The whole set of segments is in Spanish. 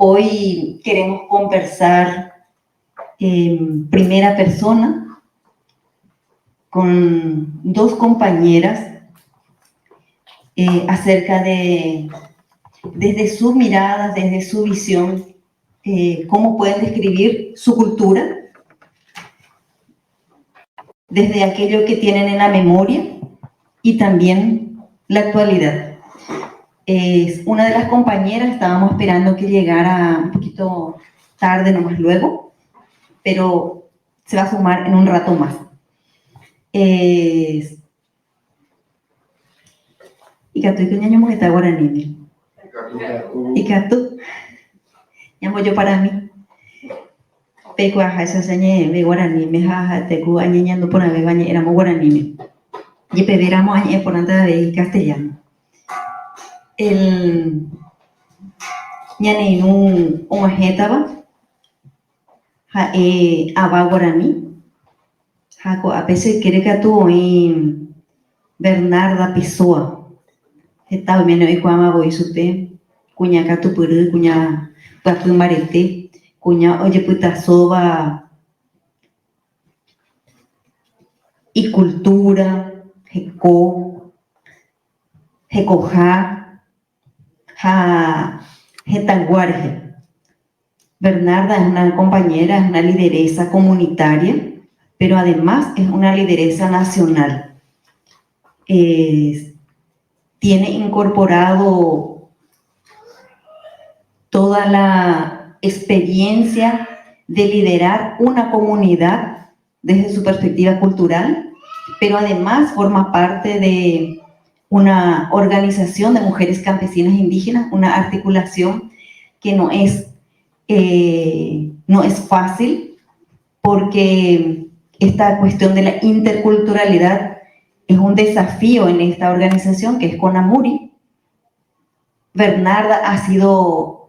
Hoy queremos conversar en primera persona con dos compañeras acerca de, desde sus miradas, desde su visión, cómo pueden describir su cultura, desde aquello que tienen en la memoria y también la actualidad. Una de las compañeras, estábamos esperando que llegara un poquito tarde nomás luego, pero se va a sumar en un rato más. Ikatu itu nyanyi kita guarani. Ikatu. Nyambo yo para mí. Peco a esa señe de guarani me jaja te cu añeñando por ave bañe éramos guarani. Y pediramos añe por anda de castellano. El ñane un ajetaba ha aba guarani ha a veces quiere que tú en Bernarda Pessoa está menos y cuama voy supe cuña catu puru cuña papu marete cuña oye puta soba y cultura hecoja Getaguarje. Bernarda es una compañera, es una lideresa comunitaria, pero además es una lideresa nacional. Tiene incorporado toda la experiencia de liderar una comunidad desde su perspectiva cultural, pero además forma parte de una organización de mujeres campesinas indígenas, una articulación que no es fácil, porque esta cuestión de la interculturalidad es un desafío en esta organización que es CONAMURI. Bernarda ha sido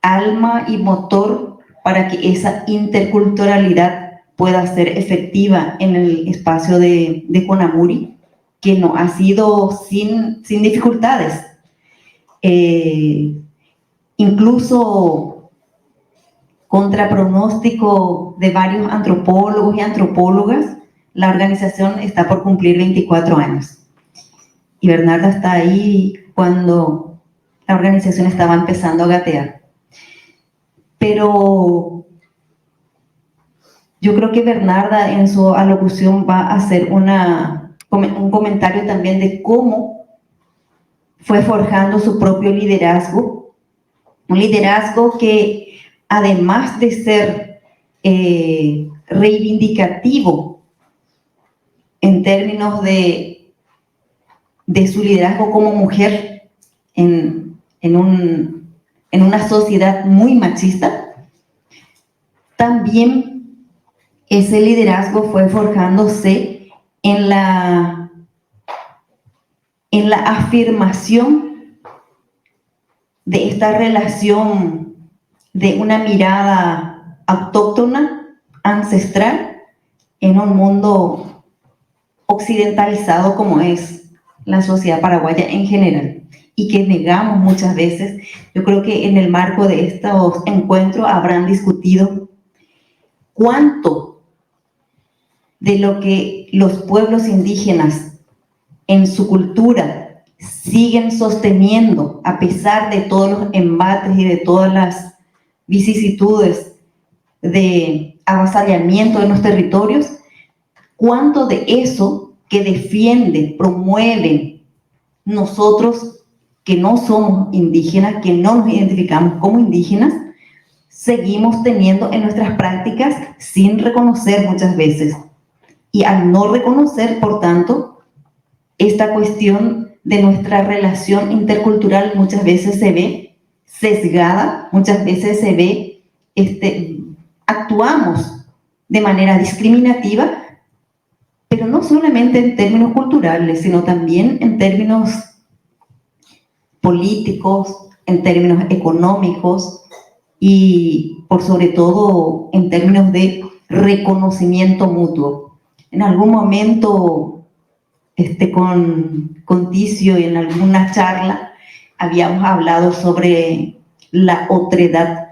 alma y motor para que esa interculturalidad pueda ser efectiva en el espacio de CONAMURI, que no ha sido sin dificultades. Incluso contra pronóstico de varios antropólogos y antropólogas, la organización está por cumplir 24 años. Y Bernarda está ahí cuando la organización estaba empezando a gatear. Pero yo creo que Bernarda en su alocución va a hacer un comentario también de cómo fue forjando su propio liderazgo, un liderazgo que además de ser reivindicativo en términos de su liderazgo como mujer en una sociedad muy machista, también ese liderazgo fue forjándose en la afirmación de esta relación de una mirada autóctona, ancestral, en un mundo occidentalizado como es la sociedad paraguaya en general, y que negamos muchas veces. Yo creo que en el marco de estos encuentros habrán discutido cuánto de lo que los pueblos indígenas en su cultura siguen sosteniendo a pesar de todos los embates y de todas las vicisitudes de avasallamiento de los territorios, cuánto de eso que defienden, promueven nosotros que no somos indígenas, que no nos identificamos como indígenas, seguimos teniendo en nuestras prácticas sin reconocer muchas veces. Y al no reconocer, por tanto, esta cuestión de nuestra relación intercultural muchas veces se ve sesgada, muchas veces se ve, actuamos de manera discriminativa, pero no solamente en términos culturales, sino también en términos políticos, en términos económicos y por sobre todo en términos de reconocimiento mutuo. En algún momento con Ticio y en alguna charla habíamos hablado sobre la otredad.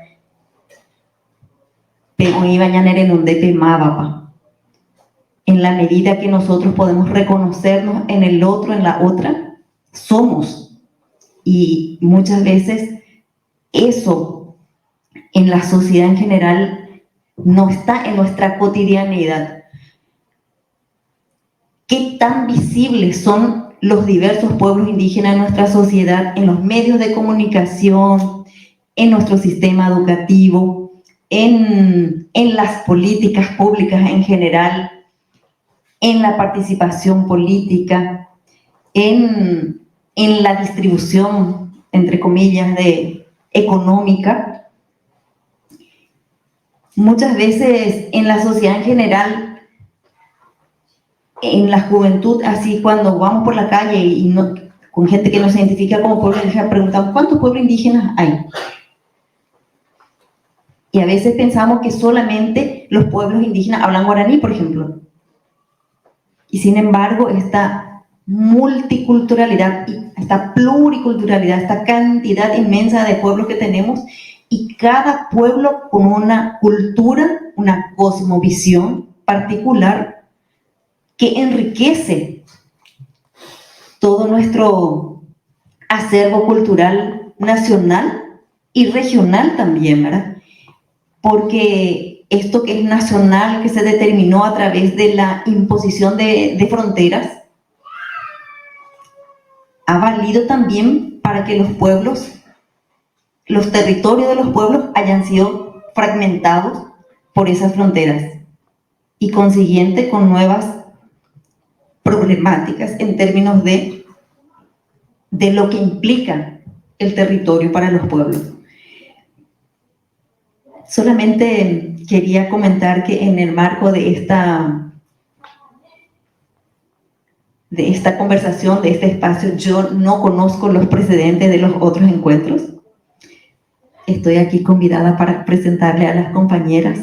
Pero iba a en un en la medida que nosotros podemos reconocernos en el otro, en la otra, somos. Y muchas veces eso en la sociedad en general no está en nuestra cotidianidad. ¿Qué tan visibles son los diversos pueblos indígenas en nuestra sociedad, en los medios de comunicación, en nuestro sistema educativo, en las políticas públicas en general, en la participación política, en la distribución, entre comillas, económica? Muchas veces en la sociedad en general, en la juventud, así cuando vamos por la calle y no, con gente que no se identifica como pueblo indígena, preguntamos ¿cuántos pueblos indígenas hay? Y a veces pensamos que solamente los pueblos indígenas hablan guaraní, por ejemplo. Y sin embargo, esta multiculturalidad, esta pluriculturalidad, esta cantidad inmensa de pueblos que tenemos, y cada pueblo con una cultura, una cosmovisión particular que enriquece todo nuestro acervo cultural nacional y regional también, ¿verdad? Porque esto que es nacional, que se determinó a través de la imposición de fronteras, ha valido también para que los pueblos, los territorios de los pueblos hayan sido fragmentados por esas fronteras y consiguiente con nuevas problemáticas en términos de lo que implica el territorio para los pueblos. Solamente quería comentar que en el marco de esta conversación, de este espacio, yo no conozco los precedentes de los otros encuentros. Estoy aquí convidada para presentarle a las compañeras,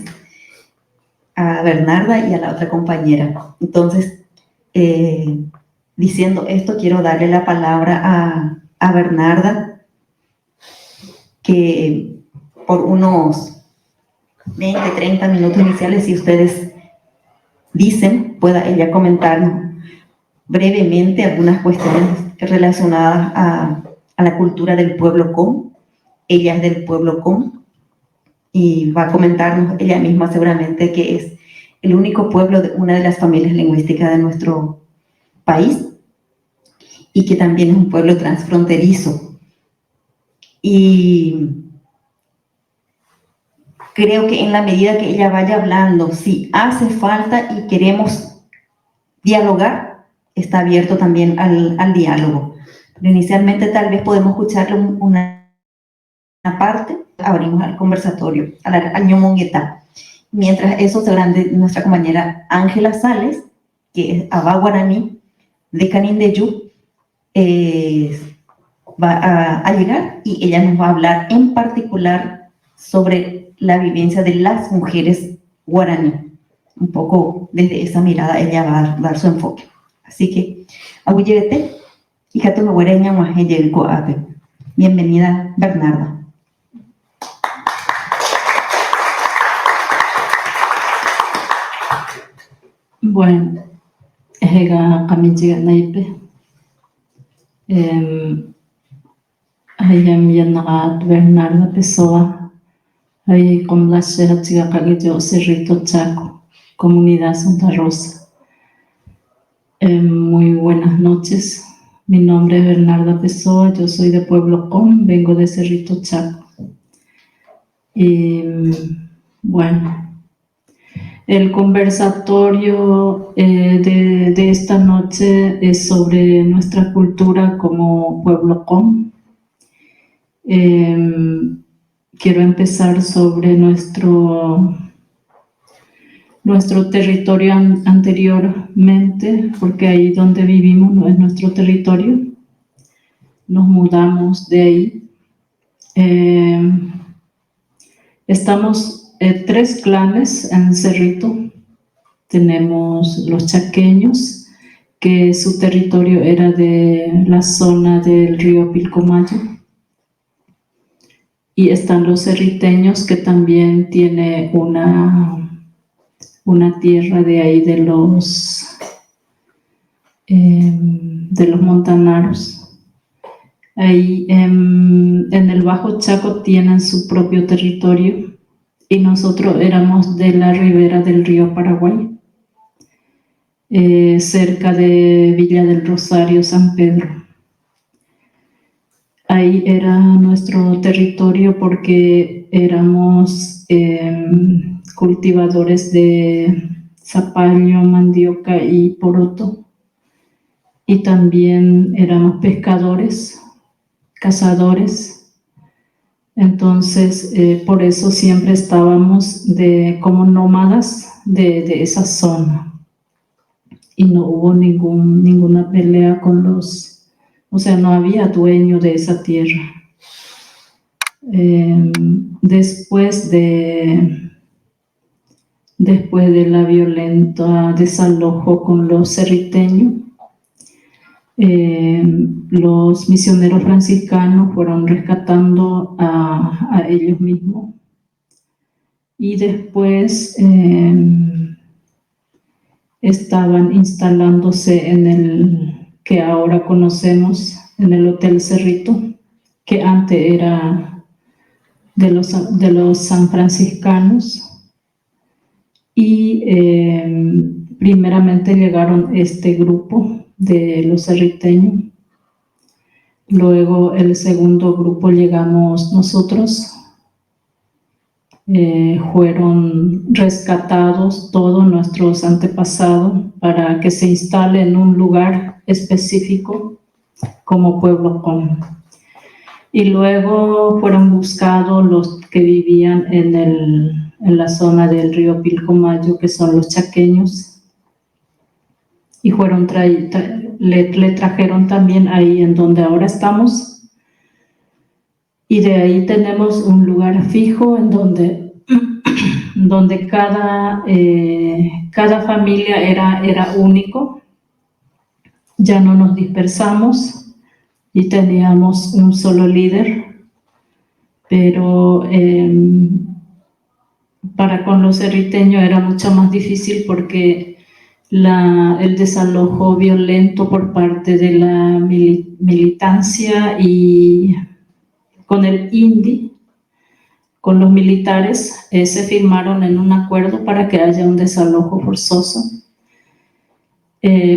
a Bernarda y a la otra compañera. Entonces, diciendo esto, quiero darle la palabra a Bernarda, que por unos 20, 30 minutos iniciales, si ustedes dicen, pueda ella comentarnos brevemente algunas cuestiones relacionadas a la cultura del pueblo Com. Ella es del pueblo Com y va a comentarnos ella misma seguramente que es el único pueblo de una de las familias lingüísticas de nuestro país y que también es un pueblo transfronterizo. Y creo que en la medida que ella vaya hablando, si hace falta y queremos dialogar, está abierto también al diálogo. Pero inicialmente tal vez podemos escucharle una parte, abrimos al conversatorio, al ñomonguetá. Mientras eso, nuestra compañera Ángela Sales, que es Abá Guaraní de Canindeyú, va a llegar y ella nos va a hablar en particular sobre la vivencia de las mujeres guaraní. Un poco desde esa mirada ella va a dar su enfoque. Así que, bienvenida, Bernarda. Bueno, ega kamichiga naipe. Ayam yanagat Bernarda Pessoa. Ay con la chiga yo Cerrito Chaco, Comunidad Santa Rosa. Muy buenas noches. Mi nombre es Bernarda Pessoa, yo soy de Pueblo Com, vengo de Cerrito Chaco. Y bueno, el conversatorio de esta noche es sobre nuestra cultura como Pueblo Com. Quiero empezar sobre nuestro territorio anteriormente, porque ahí donde vivimos no es nuestro territorio. Nos mudamos de ahí. Estamos 3 clanes en Cerrito. Tenemos los chaqueños, que su territorio era de la zona del río Pilcomayo. Y están los cerriteños, que también tiene una tierra de ahí de los montanaros. Ahí en el Bajo Chaco tienen su propio territorio y nosotros éramos de la ribera del río Paraguay, cerca de Villa del Rosario, San Pedro. Ahí era nuestro territorio porque éramos cultivadores de zapallo, mandioca y poroto. Y también éramos pescadores, cazadores. Entonces, por eso siempre estábamos como nómadas de esa zona. Y no hubo ninguna pelea con o sea, no había dueño de esa tierra. Después de la violenta desalojo con los cerriteños, los misioneros franciscanos fueron rescatando a ellos mismos. Y después estaban instalándose en el que ahora conocemos, en el Hotel Cerrito, que antes era de los sanfranciscanos. Y primeramente llegaron este grupo de los cerriteños. Luego el segundo grupo llegamos nosotros. Fueron rescatados todos nuestros antepasados para que se instale en un lugar específico como Pueblo Com. Y luego fueron buscados los que vivían en la zona del río Pilcomayo, que son los chaqueños, y fueron le trajeron también ahí en donde ahora estamos. Y de ahí tenemos un lugar fijo en donde cada familia era único. Ya no nos dispersamos y teníamos un solo líder. Pero para con los cerriteños era mucho más difícil porque el desalojo violento por parte de la militancia y con el INDI, con los militares, se firmaron en un acuerdo para que haya un desalojo forzoso.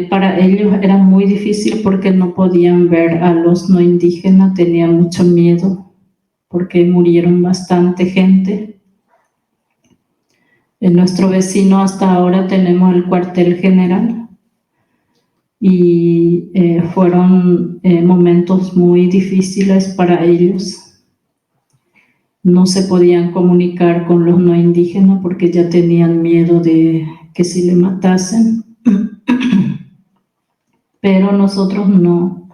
Para ellos era muy difícil porque no podían ver a los no indígenas, tenían mucho miedo porque murieron bastante gente. En nuestro vecino hasta ahora tenemos el cuartel general y fueron momentos muy difíciles para ellos. No se podían comunicar con los no indígenas porque ya tenían miedo de que si le matasen. Pero nosotros no.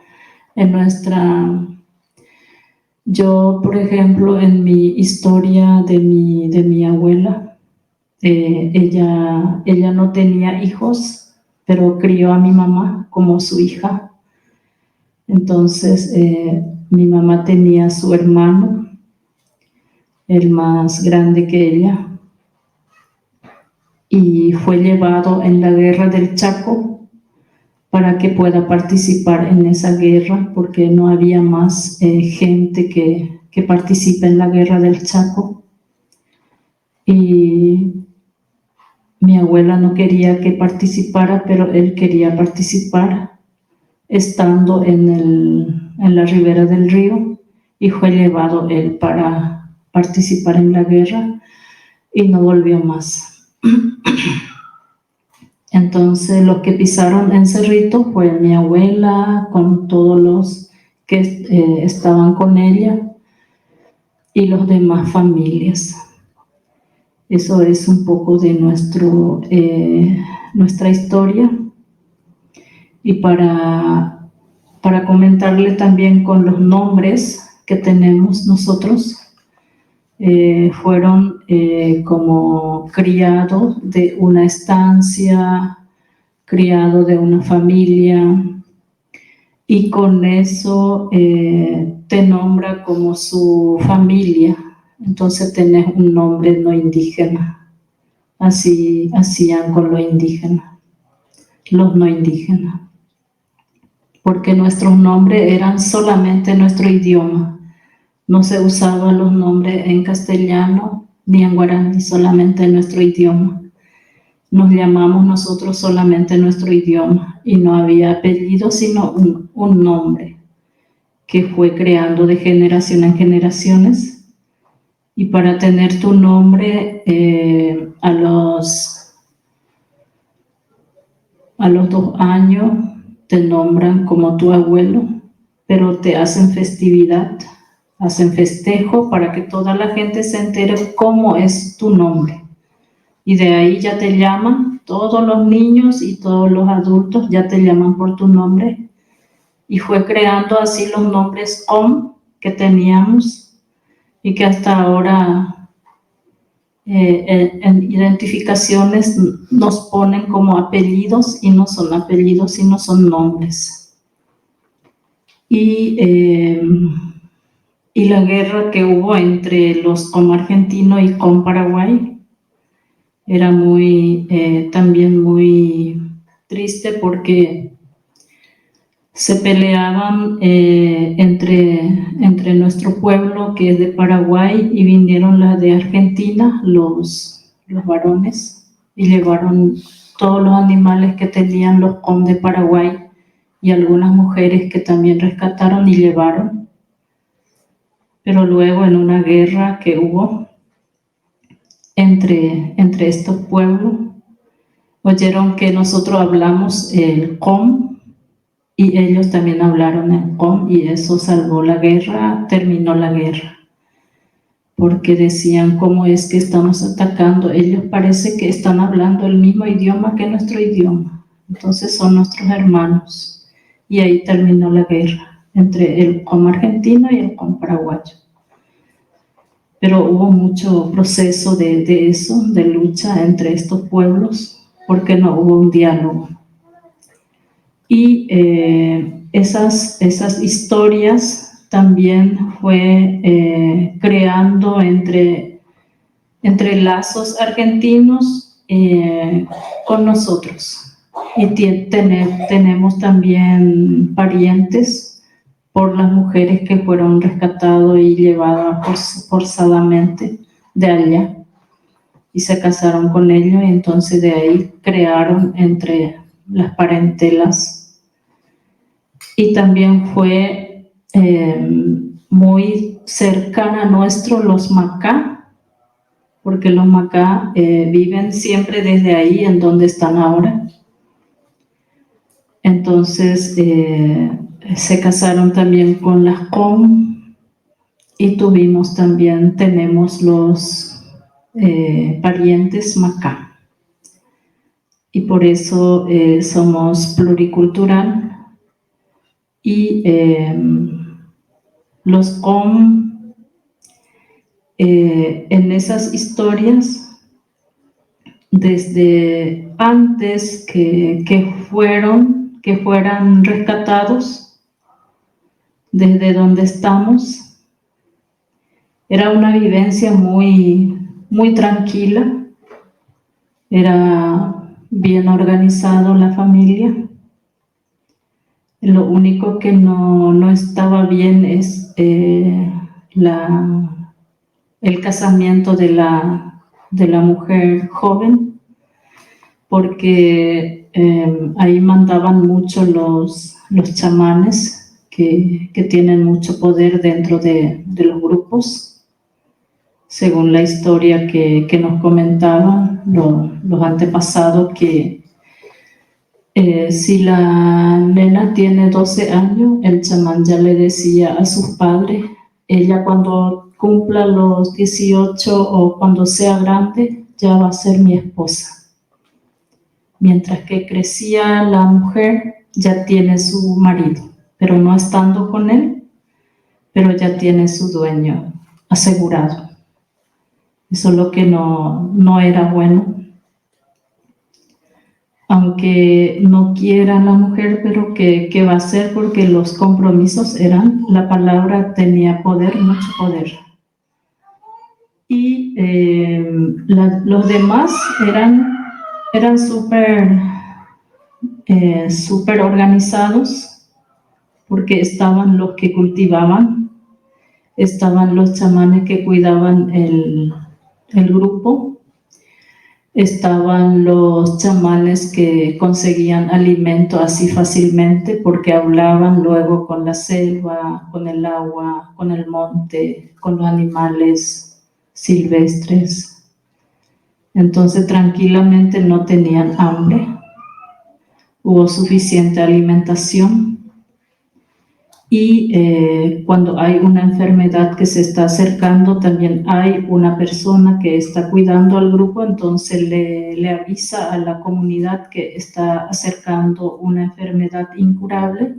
Yo, por ejemplo, en mi historia de mi abuela, ella no tenía hijos, pero crió a mi mamá como su hija. Entonces, mi mamá tenía su hermano, el más grande que ella, y fue llevado en la guerra del Chaco para que pueda participar en esa guerra, porque no había más gente que participe en la guerra del Chaco. Y mi abuela no quería que participara, pero él quería participar, estando en la ribera del río, y fue llevado él para participar en la guerra y no volvió más. Entonces los que pisaron en Cerrito fue mi abuela con todos los que estaban con ella, y los demás familias. Eso es un poco de nuestra historia. Y para comentarle también con los nombres que tenemos nosotros, fueron como criados de una estancia, criado de una familia, y con eso te nombra como su familia. Entonces tenés un nombre no indígena. Así hacían con los indígenas, los no indígenas. Porque nuestros nombres eran solamente nuestro idioma. No se usaban los nombres en castellano ni en guaraní, solamente en nuestro idioma. Nos llamamos nosotros solamente nuestro idioma y no había apellido, sino un nombre que fue creando de generación en generaciones. Y para tener tu nombre a los 2 años te nombran como tu abuelo, pero te hacen festividad, hacen festejo para que toda la gente se entere cómo es tu nombre. Y de ahí ya te llaman, todos los niños y todos los adultos ya te llaman por tu nombre. Y fue creando así los nombres OM que teníamos y que hasta ahora en identificaciones nos ponen como apellidos y no son apellidos, sino son nombres. Y la guerra que hubo entre los COM argentinos y COM Paraguay era también muy triste porque se peleaban entre nuestro pueblo que es de Paraguay y vinieron las de Argentina, los varones, y llevaron todos los animales que tenían los COM de Paraguay y algunas mujeres que también rescataron y llevaron. Pero luego en una guerra que hubo entre estos pueblos, oyeron que nosotros hablamos el COM y ellos también hablaron el COM y eso salvó la guerra, terminó la guerra. Porque decían, ¿cómo es que estamos atacando? Ellos parece que están hablando el mismo idioma que nuestro idioma. Entonces son nuestros hermanos. Y ahí terminó la guerra entre el COM argentino y el COM paraguayo. Pero hubo mucho proceso de eso, de lucha entre estos pueblos, porque no hubo un diálogo. Y esas historias también fue creando entre lazos argentinos con nosotros. Y tenemos también parientes por las mujeres que fueron rescatadas y llevadas forzadamente de allá y se casaron con ellos y entonces de ahí crearon entre las parentelas. Y también fue muy cercana a nuestro los Macá, porque los Macá viven siempre desde ahí en donde están ahora. Entonces se casaron también con las COM y tenemos los parientes Macá. Y por eso somos pluricultural y los COM en esas historias desde antes que fueran rescatados desde donde estamos, era una vivencia muy, muy tranquila, era bien organizado la familia. Lo único que no estaba bien es el casamiento de la mujer joven, porque ahí mandaban mucho los chamanes que tienen mucho poder dentro de los grupos, según la historia que nos comentaban los antepasados, que si la nena tiene 12 años, el chamán ya le decía a sus padres, ella cuando cumpla los 18 o cuando sea grande, ya va a ser mi esposa. Mientras que crecía la mujer, ya tiene su marido, pero no estando con él, pero ya tiene su dueño asegurado. Eso es lo que no era bueno. Aunque no quiera la mujer, pero ¿qué va a hacer? Porque los compromisos la palabra tenía poder, mucho poder. Y los demás eran súper organizados, porque estaban los que cultivaban, estaban los chamanes que cuidaban el grupo, estaban los chamanes que conseguían alimento así fácilmente porque hablaban luego con la selva, con el agua, con el monte, con los animales silvestres. Entonces tranquilamente no tenían hambre, hubo suficiente alimentación. Y cuando hay una enfermedad que se está acercando, también hay una persona que está cuidando al grupo, entonces le avisa a la comunidad que está acercando una enfermedad incurable.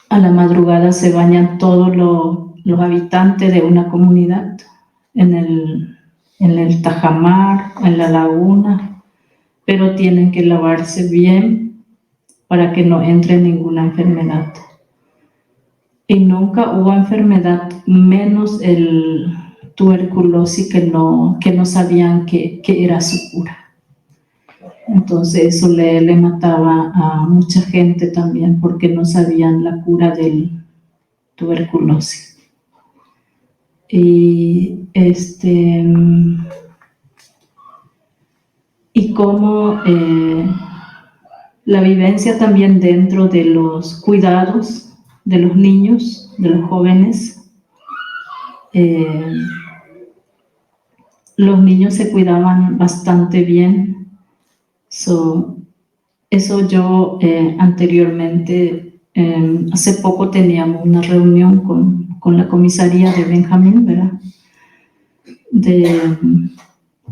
A la madrugada se bañan todos los habitantes de una comunidad en el tajamar, en la laguna, pero tienen que lavarse bien para que no entre ninguna enfermedad. Y nunca hubo enfermedad, menos el tuberculosis que no sabían que era su cura. Entonces eso le mataba a mucha gente también porque no sabían la cura del tuberculosis. Y como la vivencia también dentro de los cuidados de los niños, de los jóvenes. Los niños se cuidaban bastante bien. Eso yo anteriormente, hace poco teníamos una reunión con la comisaría de Benjamín, ¿verdad?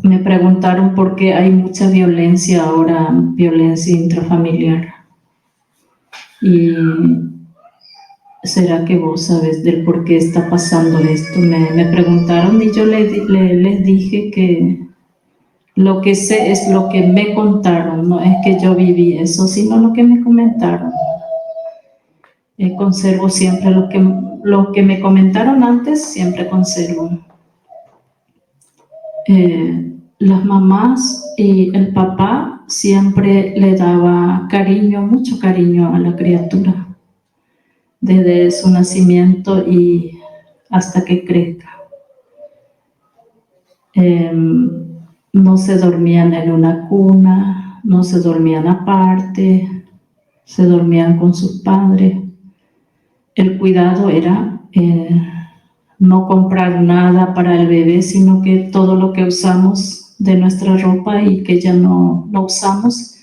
Me preguntaron por qué hay mucha violencia ahora, violencia intrafamiliar. Y ¿será que vos sabes del por qué está pasando esto? Me preguntaron y yo les dije que lo que sé es lo que me contaron, no es que yo viví eso, sino lo que me comentaron. Conservo siempre lo que me comentaron antes, siempre conservo. Las mamás y el papá siempre le daba cariño, mucho cariño a la criatura, desde su nacimiento y hasta que crezca. No se dormían en una cuna, no se dormían aparte, se dormían con sus padres. El cuidado era no comprar nada para el bebé, sino que todo lo que usamos de nuestra ropa y que ya no usamos,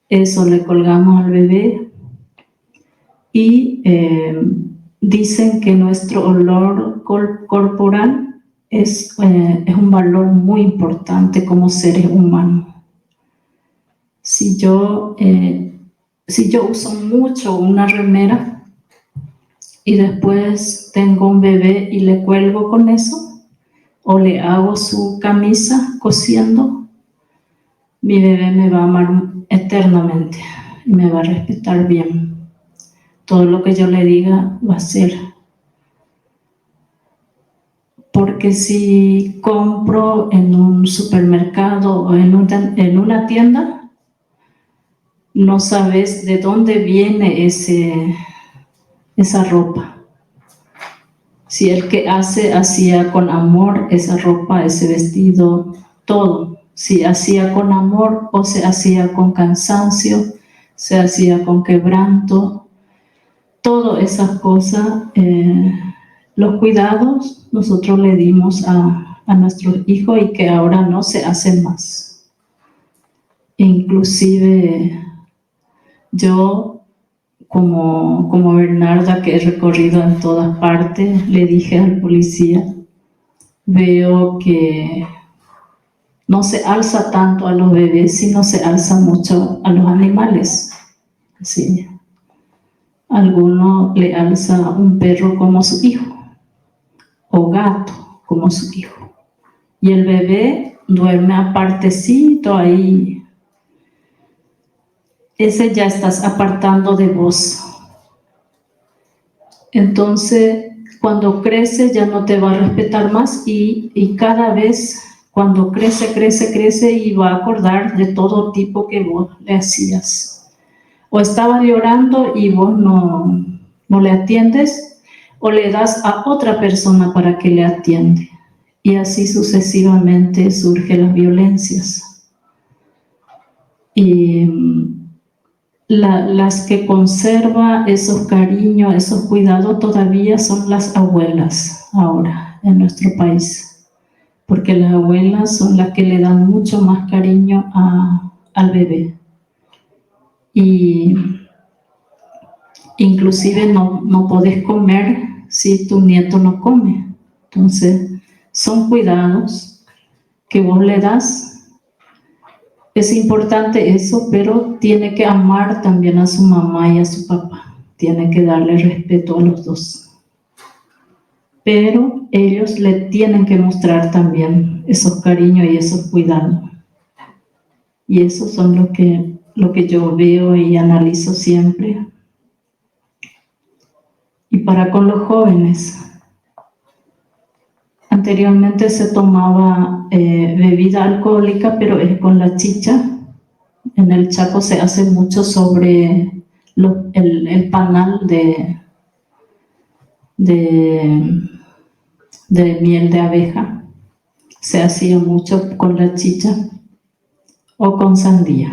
eso le colgamos al bebé. Y dicen que nuestro olor corporal es un valor muy importante como seres humanos. Si yo uso mucho una remera y después tengo un bebé y le cuelgo con eso, o le hago su camisa cosiendo, mi bebé me va a amar eternamente y me va a respetar bien. Todo lo que yo le diga va a ser. Porque si compro en un supermercado o en una tienda, no sabes de dónde viene esa ropa. Si el que hacía con amor esa ropa, ese vestido, todo. Si hacía con amor o se hacía con cansancio, se hacía con quebranto, todas esas cosas, los cuidados nosotros le dimos a nuestros hijos y que ahora no se hacen más. Inclusive yo como Bernarda, que he recorrido en todas partes, le dije al policía, veo que no se alza tanto a los bebés, sino se alza mucho a los animales. Sí. Alguno le alza un perro como su hijo, o gato como su hijo. Y el bebé duerme apartecito ahí. Ese ya estás apartando de vos. Entonces, cuando crece ya no te va a respetar más y cada vez cuando crece y va a acordar de todo tipo que vos le hacías. O estaba llorando y vos no le atiendes, o le das a otra persona para que le atiende. Y así sucesivamente surgen las violencias. Y las que conserva esos cariños, esos cuidados todavía son las abuelas ahora en nuestro país. Porque las abuelas son las que le dan mucho más cariño al bebé. Y inclusive no podés comer si tu nieto no come. Entonces, son cuidados que vos le das. Es importante eso, pero tiene que amar también a su mamá y a su papá. Tiene que darle respeto a los dos. Pero ellos le tienen que mostrar también esos cariños y esos cuidados. Y eso son lo que yo veo y analizo siempre. Y para con los jóvenes, anteriormente se tomaba bebida alcohólica, pero es con la chicha. En el Chaco se hace mucho sobre el panal de miel de abeja. Se hacía mucho con la chicha o con sandía.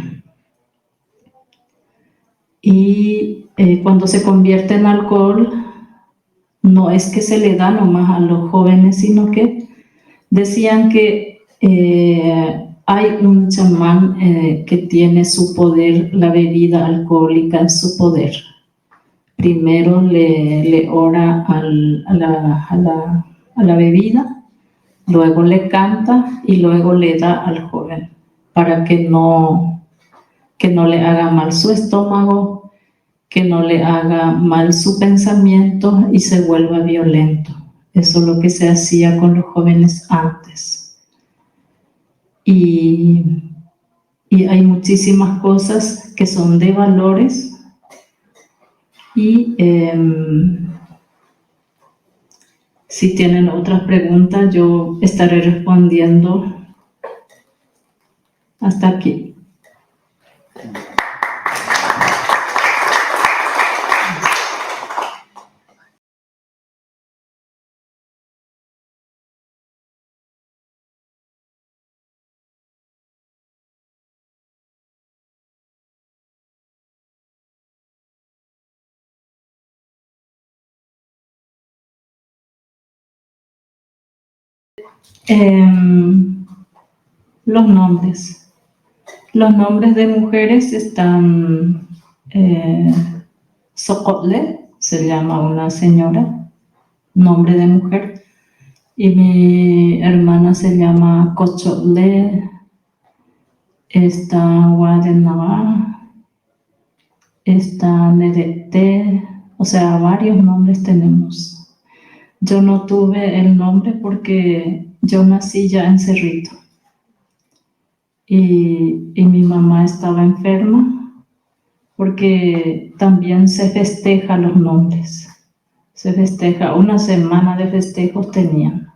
Y cuando se convierte en alcohol, no es que se le da nomás a los jóvenes, sino que decían que hay un chamán que tiene su poder, la bebida alcohólica en su poder. Primero le ora a la bebida, luego le canta y luego le da al joven para que no le haga mal su estómago, que no le haga mal su pensamiento y se vuelva violento. Eso es lo que se hacía con los jóvenes antes. Y hay muchísimas cosas que son de valores y si tienen otras preguntas yo estaré respondiendo. Hasta aquí. Los nombres. Los nombres de mujeres están Socotle, se llama una señora, nombre de mujer, y mi hermana se llama Cochotle, está Guadenaba, está Nedete, o sea, varios nombres tenemos. Yo no tuve el nombre porque yo nací ya en Cerrito. Y mi mamá estaba enferma porque también se festeja los nombres. Se festeja, una semana de festejos tenían.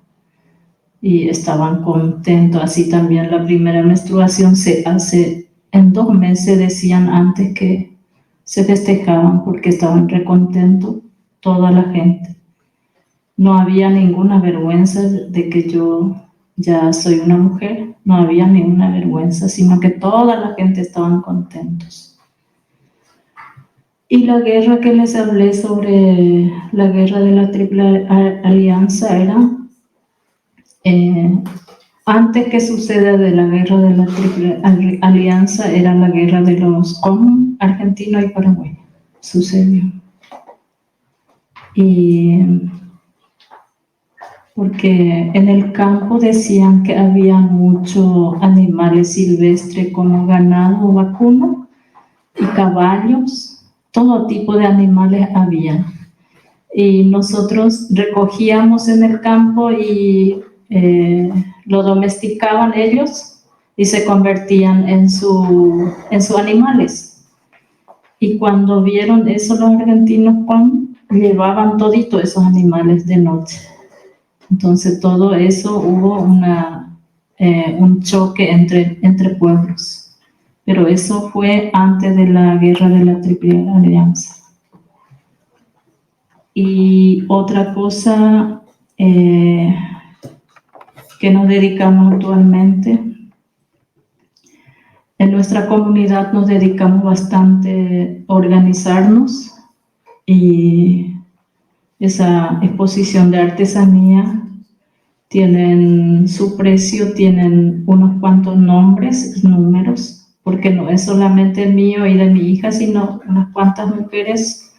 Y estaban contentos. Así también la primera menstruación se hace en 2 meses, decían antes que se festejaban porque estaban recontentos toda la gente. No había ninguna vergüenza de que yo ya soy una mujer, no había ninguna vergüenza, sino que toda la gente estaban contentos. Y la guerra que les hablé sobre la guerra de la Triple Alianza era, antes que suceda de la guerra de la Triple Alianza, era la guerra de los argentinos y paraguayos. sucedió. Y porque en el campo decían que había muchos animales silvestres como ganado vacuno y caballos, todo tipo de animales había. Y nosotros recogíamos en el campo y lo domesticaban ellos y se convertían en sus animales. Y cuando vieron eso los argentinos, llevaban todito esos animales de noche. Entonces todo eso hubo un choque entre pueblos. Pero eso fue antes de la guerra de la Triple Alianza. Y otra cosa que nos dedicamos actualmente, en nuestra comunidad nos dedicamos bastante a organizarnos, y esa exposición de artesanía tienen su precio, tienen unos cuantos números, porque no es solamente mío y de mi hija, sino unas cuantas mujeres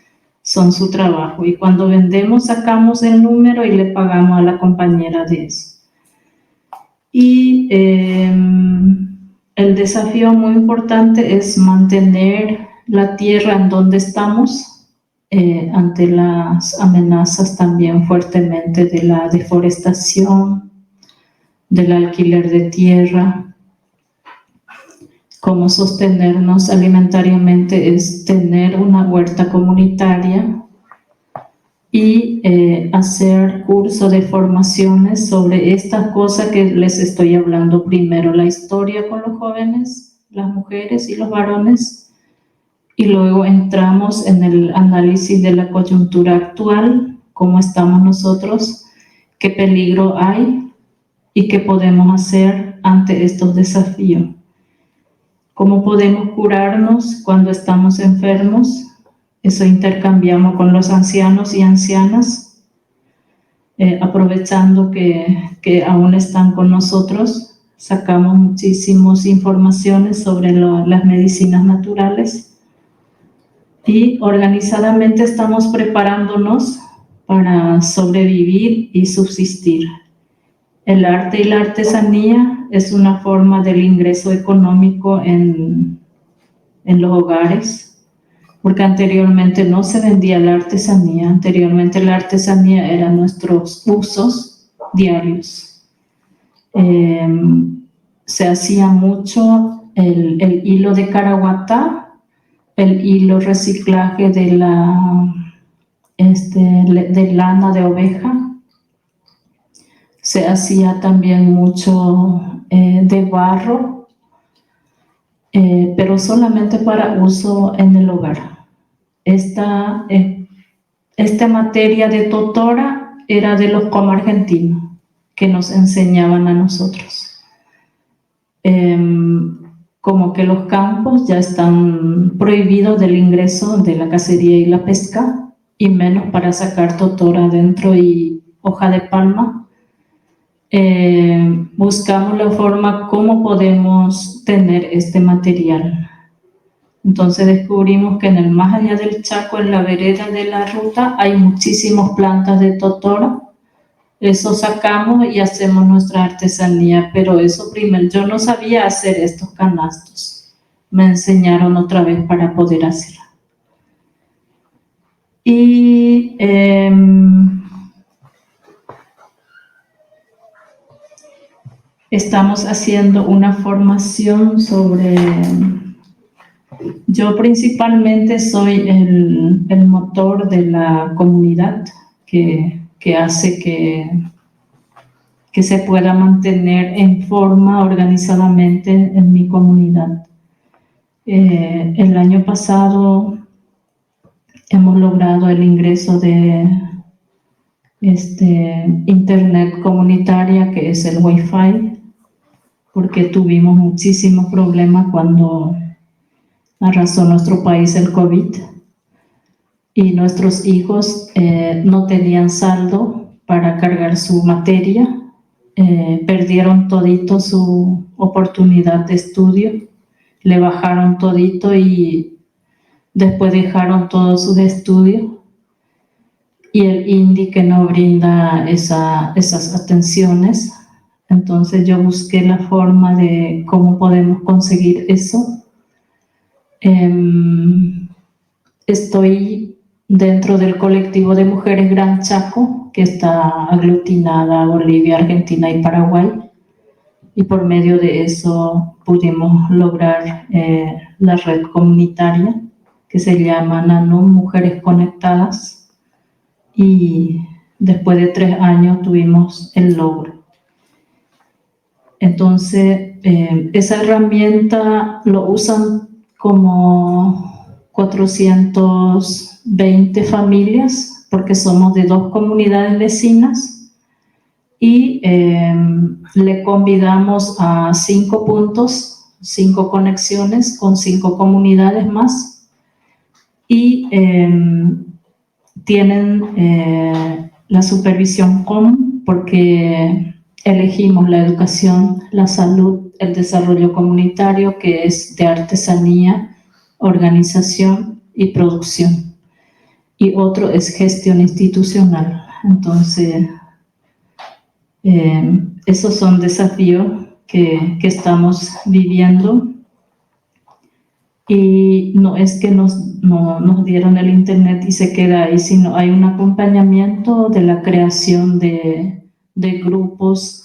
son su trabajo. Y cuando vendemos, sacamos el número y le pagamos a la compañera de eso. Y el desafío muy importante es mantener la tierra en donde estamos, ante las amenazas también fuertemente de la deforestación, del alquiler de tierra. Cómo sostenernos alimentariamente es tener una huerta comunitaria y hacer cursos de formaciones sobre estas cosas que les estoy hablando. Primero la historia con los jóvenes, las mujeres y los varones, y luego entramos en el análisis de la coyuntura actual, cómo estamos nosotros, qué peligro hay y qué podemos hacer ante estos desafíos. ¿Cómo podemos curarnos cuando estamos enfermos? Eso intercambiamos con los ancianos y ancianas, aprovechando que aún están con nosotros. Sacamos muchísimas informaciones sobre las medicinas naturales y organizadamente estamos preparándonos para sobrevivir y subsistir. El arte y la artesanía es una forma del ingreso económico en los hogares, porque anteriormente no se vendía la artesanía. Anteriormente la artesanía eran nuestros usos diarios. Se hacía mucho el hilo de caraguatá, el hilo reciclaje de lana de oveja. Se hacía también mucho de barro, pero solamente para uso en el hogar. Esta materia de totora era de los comargentinos, que nos enseñaban a nosotros. Como que los campos ya están prohibidos del ingreso de la cacería y la pesca, y menos para sacar totora adentro y hoja de palma. Buscamos la forma cómo podemos tener este material. Entonces descubrimos que en el más allá del Chaco, en la vereda de la ruta, hay muchísimas plantas de totora. Eso sacamos y hacemos nuestra artesanía, pero eso primero, yo no sabía hacer estos canastos. Me enseñaron otra vez para poder hacerlo. Y estamos haciendo una formación sobre... Yo principalmente soy el motor de la comunidad que hace que se pueda mantener en forma organizadamente en mi comunidad. El año pasado hemos logrado el ingreso de internet comunitaria, que es el Wi-Fi, porque tuvimos muchísimos problemas cuando arrasó nuestro país el COVID, y nuestros hijos no tenían saldo para cargar su materia, perdieron todito su oportunidad de estudio, le bajaron todito y después dejaron todos sus estudios y el INDI que no brinda esas atenciones. Entonces yo busqué la forma de cómo podemos conseguir eso. Estoy dentro del colectivo de Mujeres Gran Chaco, que está aglutinada a Bolivia, Argentina y Paraguay, y por medio de eso pudimos lograr la red comunitaria que se llama NANUM Mujeres Conectadas, y después de 3 años tuvimos el logro. Entonces, esa herramienta lo usan como 420 familias, porque somos de 2 comunidades vecinas, y le convidamos a 5 puntos, 5 conexiones con 5 comunidades más, y tienen la supervisión COM, porque elegimos la educación, la salud, el desarrollo comunitario, que es de artesanía, organización y producción. Y otro es gestión institucional. Entonces, esos son desafíos que estamos viviendo. Y no es que nos dieron el internet y se queda ahí, sino hay un acompañamiento de la creación de grupos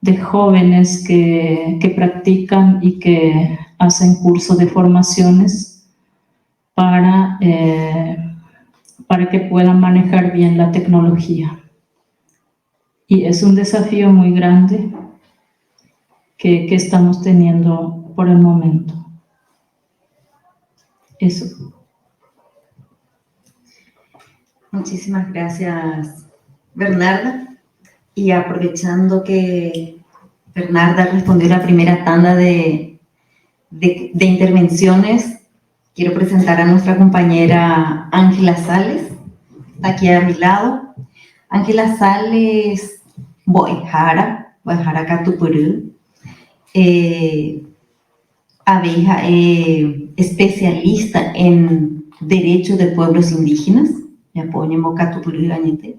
de jóvenes que practican y que hacen cursos de formaciones para que puedan manejar bien la tecnología. Y es un desafío muy grande que estamos teniendo por el momento. Eso. Muchísimas gracias, Bernarda. Y aprovechando que Bernarda respondió la primera tanda de intervenciones, quiero presentar a nuestra compañera Ángela Sales, está aquí a mi lado. Ángela Sales Boijara Catupurú, abeja especialista en derechos de pueblos indígenas, me apoyo en Catupurú Gañete.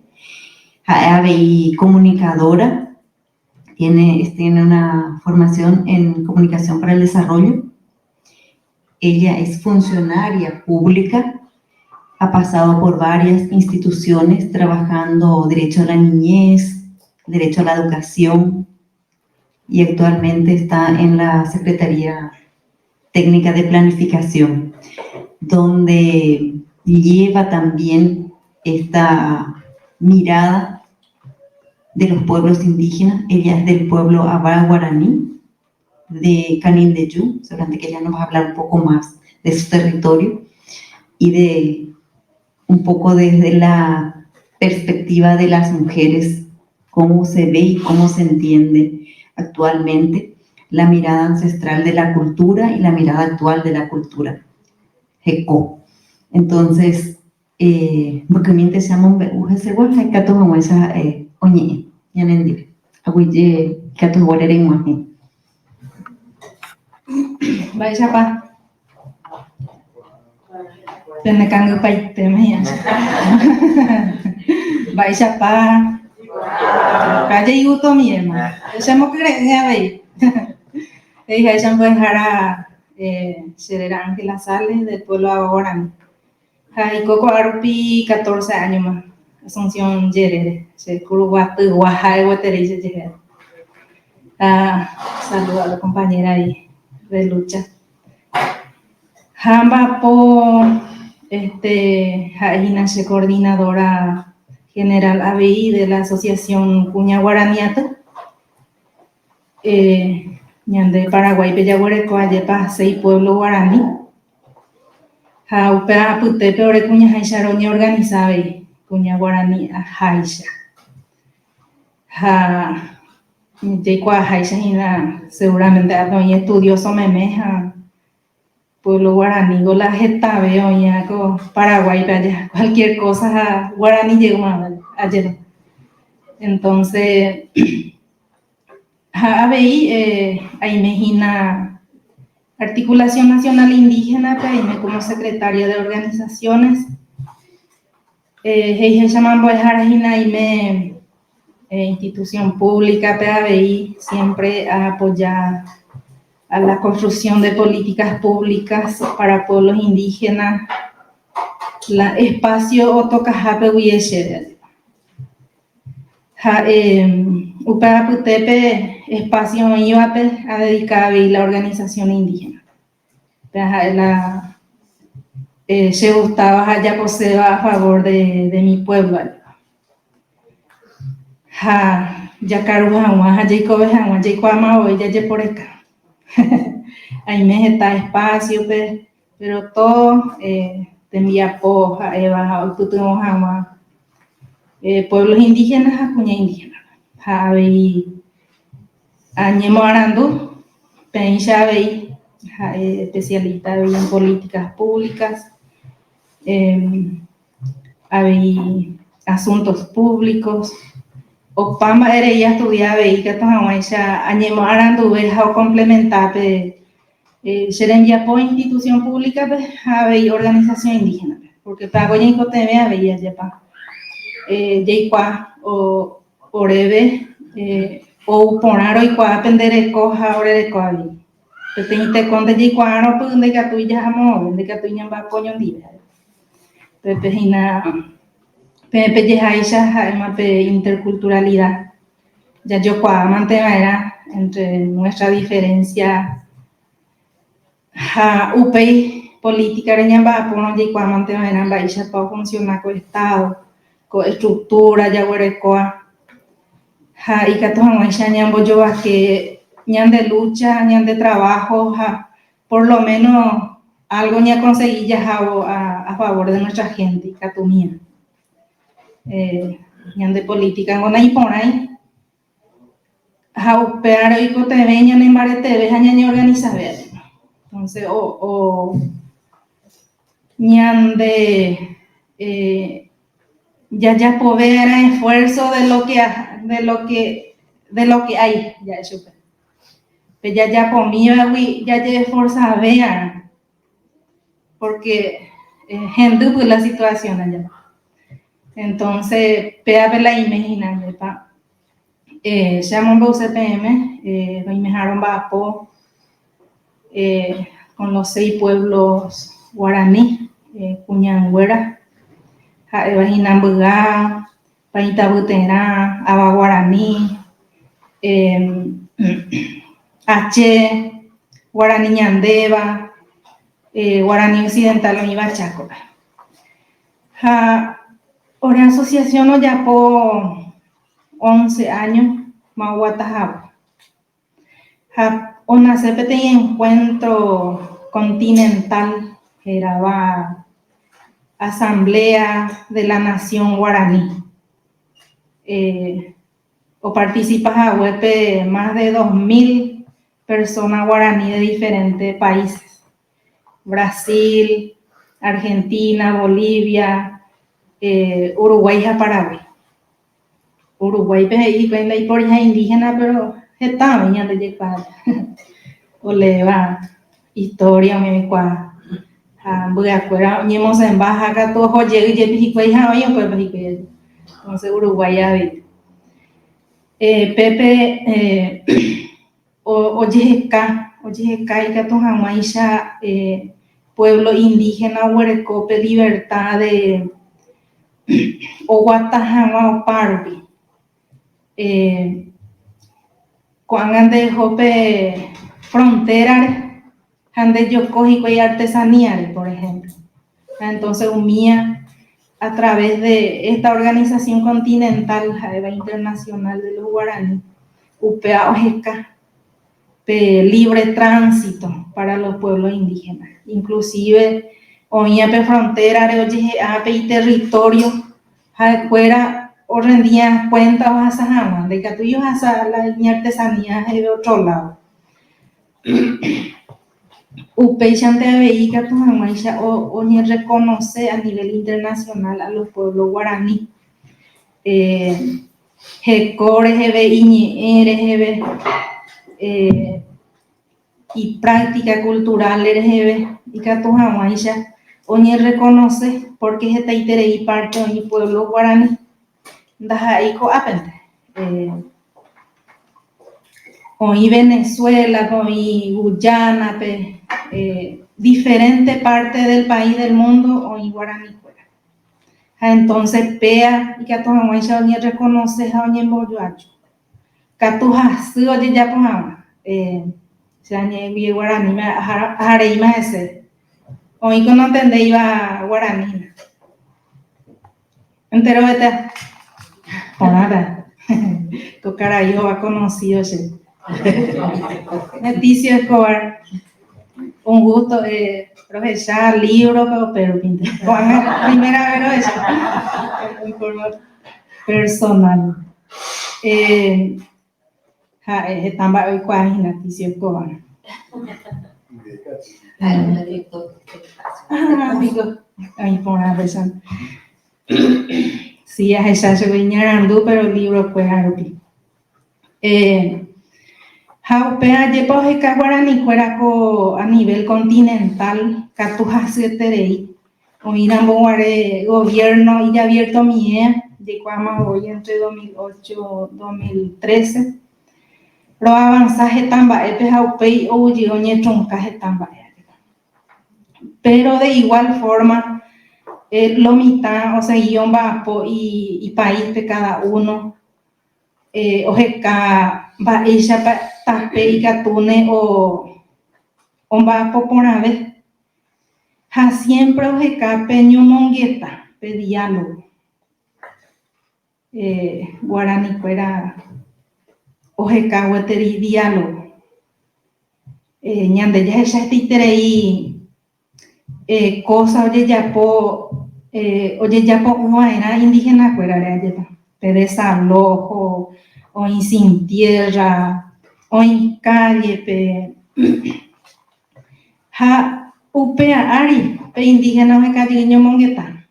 Abeja comunicadora, tiene una formación en comunicación para el desarrollo. Ella es funcionaria pública, ha pasado por varias instituciones trabajando derecho a la niñez, derecho a la educación, y actualmente está en la Secretaría Técnica de Planificación, donde lleva también esta mirada de los pueblos indígenas. Ella es del pueblo Abá Guaraní, de Canindeyú, seguramente que ella nos va a hablar un poco más de su territorio y de un poco desde la perspectiva de las mujeres, cómo se ve y cómo se entiende actualmente la mirada ancestral de la cultura y la mirada actual de la cultura Jecó. Entonces, porque mientras se llama seguro hay que tomar esa oñe, ya no entiendo, aguille que tu guarere en más. Vaya pa. Tene kangu pai te maya. Vaya pa. Calle yuto mi ema. Esa mo cree ya ve. Ella ella puede dejar Serera Ángela Sales del pueblo Aguarani. Hay coco arupi 14 años más. Asunción Yerere. Se curuguatu guajai guaterice llegar. Saludo a la compañera ahí de lucha. Jamba po Jaina se coordinadora general ABI de la asociación Cuña Guaraniata. Ñande Paraguay Peyaguareco Ayepa 6 pueblo guaraní. Upea Putepe ore Cuña Jaisharoña organizaba Cuña Guaraní a Jaisha. Yeikua Jaisha seguramente hay estudioso memeja pueblo guaraní la jeta veo ya con Paraguay para cualquier cosa guaraní llegó ayer. Entonces ahí imagina Articulación Nacional Indígena, PAIME como secretaria de organizaciones. Heije Chamambo de Jarajinaime, institución pública, PABI, siempre a apoyar a la construcción de políticas públicas para pueblos indígenas. La espacio Otocajape Huyeshe. Upaputepe, espacio Iwape, ha dedicado a la organización indígena. Se gustaba allá poseba a favor de mi pueblo. Yacarujawa, Jacobejawa, Jacoama, hoy ya por acá. Ahí me está espacio, pero todo te envía poja, Eva, Tutumojawa, pueblos indígenas, acuña indígena. Javi, Añemo Arandu, Pencha Bey, especialista en políticas públicas, hay asuntos públicos. Opama era ya estudiaba y que toda Añemo Arandu veja o complementar Seren ya por institución pública hay organización indígena porque pago ya incoteme había ya pa ya o orebe o ponaro y qua aprender coja ore de coali te teniste con de ya no pues de que tú ya amo de que tú ya va coño día pepe hina pepe ya hay más interculturalidad ya yo qua mantener entre nuestra diferencia UPI política reñamba pono ya qua mantener baisha para funcionar con estado con estructura ya huerecoa y que todos ñambo yo que ñan de lucha ñan de trabajo por lo menos algo ña conseguí ya a favor de nuestra gente y catumía ñan de política con ahí por ahí pero y que te ven en marete ves ñan organiza ver entonces o ñan de ya poder esfuerzo de lo que hay ya eso pero ya comida ya fuerza vean porque gente pues la situación allá entonces pega la imaginando pa llamamos a UCPM lo imajaron vapo con los 6 pueblos guaraní Cuñangüera Bajinambuga, Paintabutera, Aba Guaraní, H, Guaraní Ñandeva, Guaraní Occidental Univa Chaco. Una asociación no ya por 11 años, Mahuatajaba. Una CPT encuentro continental, era Asamblea de la Nación Guaraní. O participas a web más de 2.000 personas guaraní de diferentes países. Brasil, Argentina, Bolivia, Uruguay y Paraguay. Uruguay y por ya indígena, pero está bien de llegar. O le va historia, me cuadra. Porque afuera ñemos en baja acá todo joye y pico y oye pues entonces Uruguay ya ve Pepe oye y que to jamaisha pueblo indígena huerecope libertad de Oguatajama o Parvi cuando de jope frontera Hande yo cogí y artesanía, por ejemplo. Entonces, unía a través de esta organización continental, Jaeva Internacional de los Guaraní, UPA Ojeca, libre tránsito para los pueblos indígenas. Inclusive, oñape frontera, ape y territorio, fuera o rendían cuenta o asajama, de que tuyos asa la artesanía de otro lado. Upeychante Aveika Tujamaisha o ni reconoce a nivel internacional a los pueblos guaraní. Jecores, Iñi, Eres, y práctica cultural eres y que tu jamaisha oñe reconoce porque es esta y parte de mi pueblo guaraní daja iko apente oí Venezuela oí Guyana diferente parte del país del mundo oí guaraní fuera entonces pea y que tu jamaisha oñe reconoce a oñe boyoacho que tu jasi oye ya pojama se añe guaraní me haré más ese hoy que no entendé iba guaraní entero vete por nada tu cara yo ha conocido ese Leticia Escobar un gusto profesor libro pero primera vez eso en forma personal estaba hoy con Leticia Escobar ahí por una persona sí esa se viñarando pero el libro fue arupi Jaupea yepo heka guarani fuera a nivel continental catuja terei oirambo guare gobierno y abierto mie de cuama hoy entre 2008 2013 lo avanzaje tamba epe jaupei o oñe troncaje tamba pero de igual forma lo mitad o sea guión bajo y país de cada uno ojeka va ella tape y catune o va por una vez ha siempre ojeka peño mongueta pe diálogo guarani fuera ojeka hueteri diálogo ñande ya ella titerei cosa oye ya po una era indígena fuera de desalojo o sin tierra o en calle ha upea ari pe indígena o cariño mongueta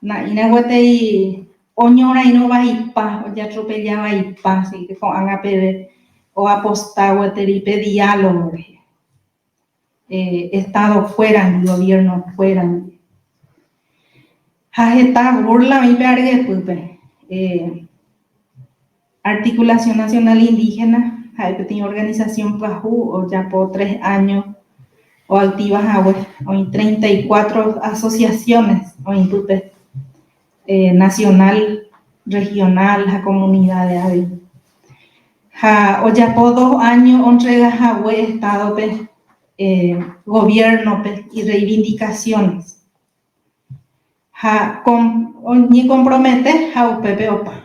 na ina guatei oñora y no va y pa o ya atropellaba y pa así que con haga pede o apostar guateri pe diálogo estado fuera el gobierno fuera ha está burla mi pergue pupe Articulación Nacional Indígena, hay organización PAJU, o ya por 3 años, o activas o en 34 asociaciones, o en nacional, regional, la comunidad de AVE. O ya por 2 años, entregas a Estado, gobierno y reivindicaciones. Ni compromete a UPP OPA.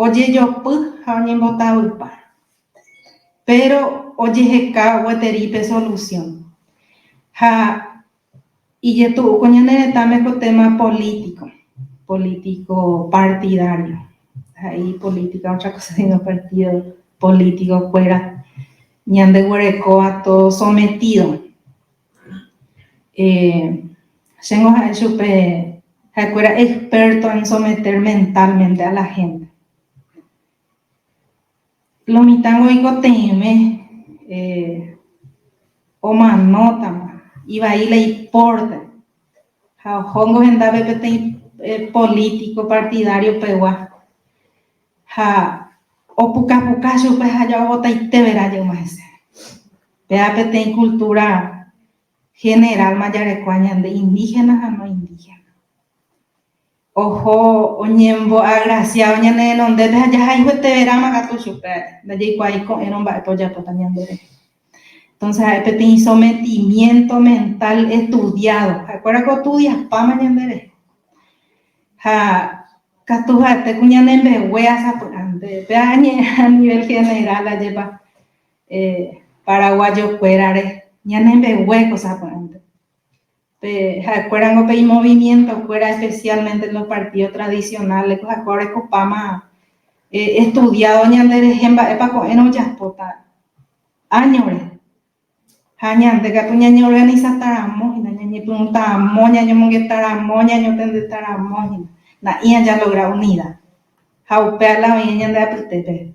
Oye yo ni votado pero oye heka hueteripe solución y ya tu coñane tame con tema político partidario ahí política otra cosa sino partido político fuera ñande huereco a todo sometido tengo a chupe fuera experto en someter mentalmente a la gente. Lo mitango y goteme o manota iba ahí le importa hongo enda bepete político partidario pegua o puka chupe haya bota y te verá yo más vea pete en cultura general mayarecuaña de indígenas a no indígenas ojo oñembo agraciado ñane donde ya hay te verá magato chupe de allí cuai con eran va apoya también de entonces hay petit sometimiento mental estudiado acuerda que estudias pa mañana de catuja te cuñane me hueas a nivel general la lleva paraguayo cuerare ñane me huecos aparte acuerdan que hay movimiento fuera especialmente en los partidos tradicionales pues acuerdan que Pama estudiado ñande ejemplo epa con eno yaspota años ñande que puñaño organiza taramos y ñañe pregunta moña yo mongue taramos ñaño tende taramos na ia ya logra unida jaupea la ñande apetete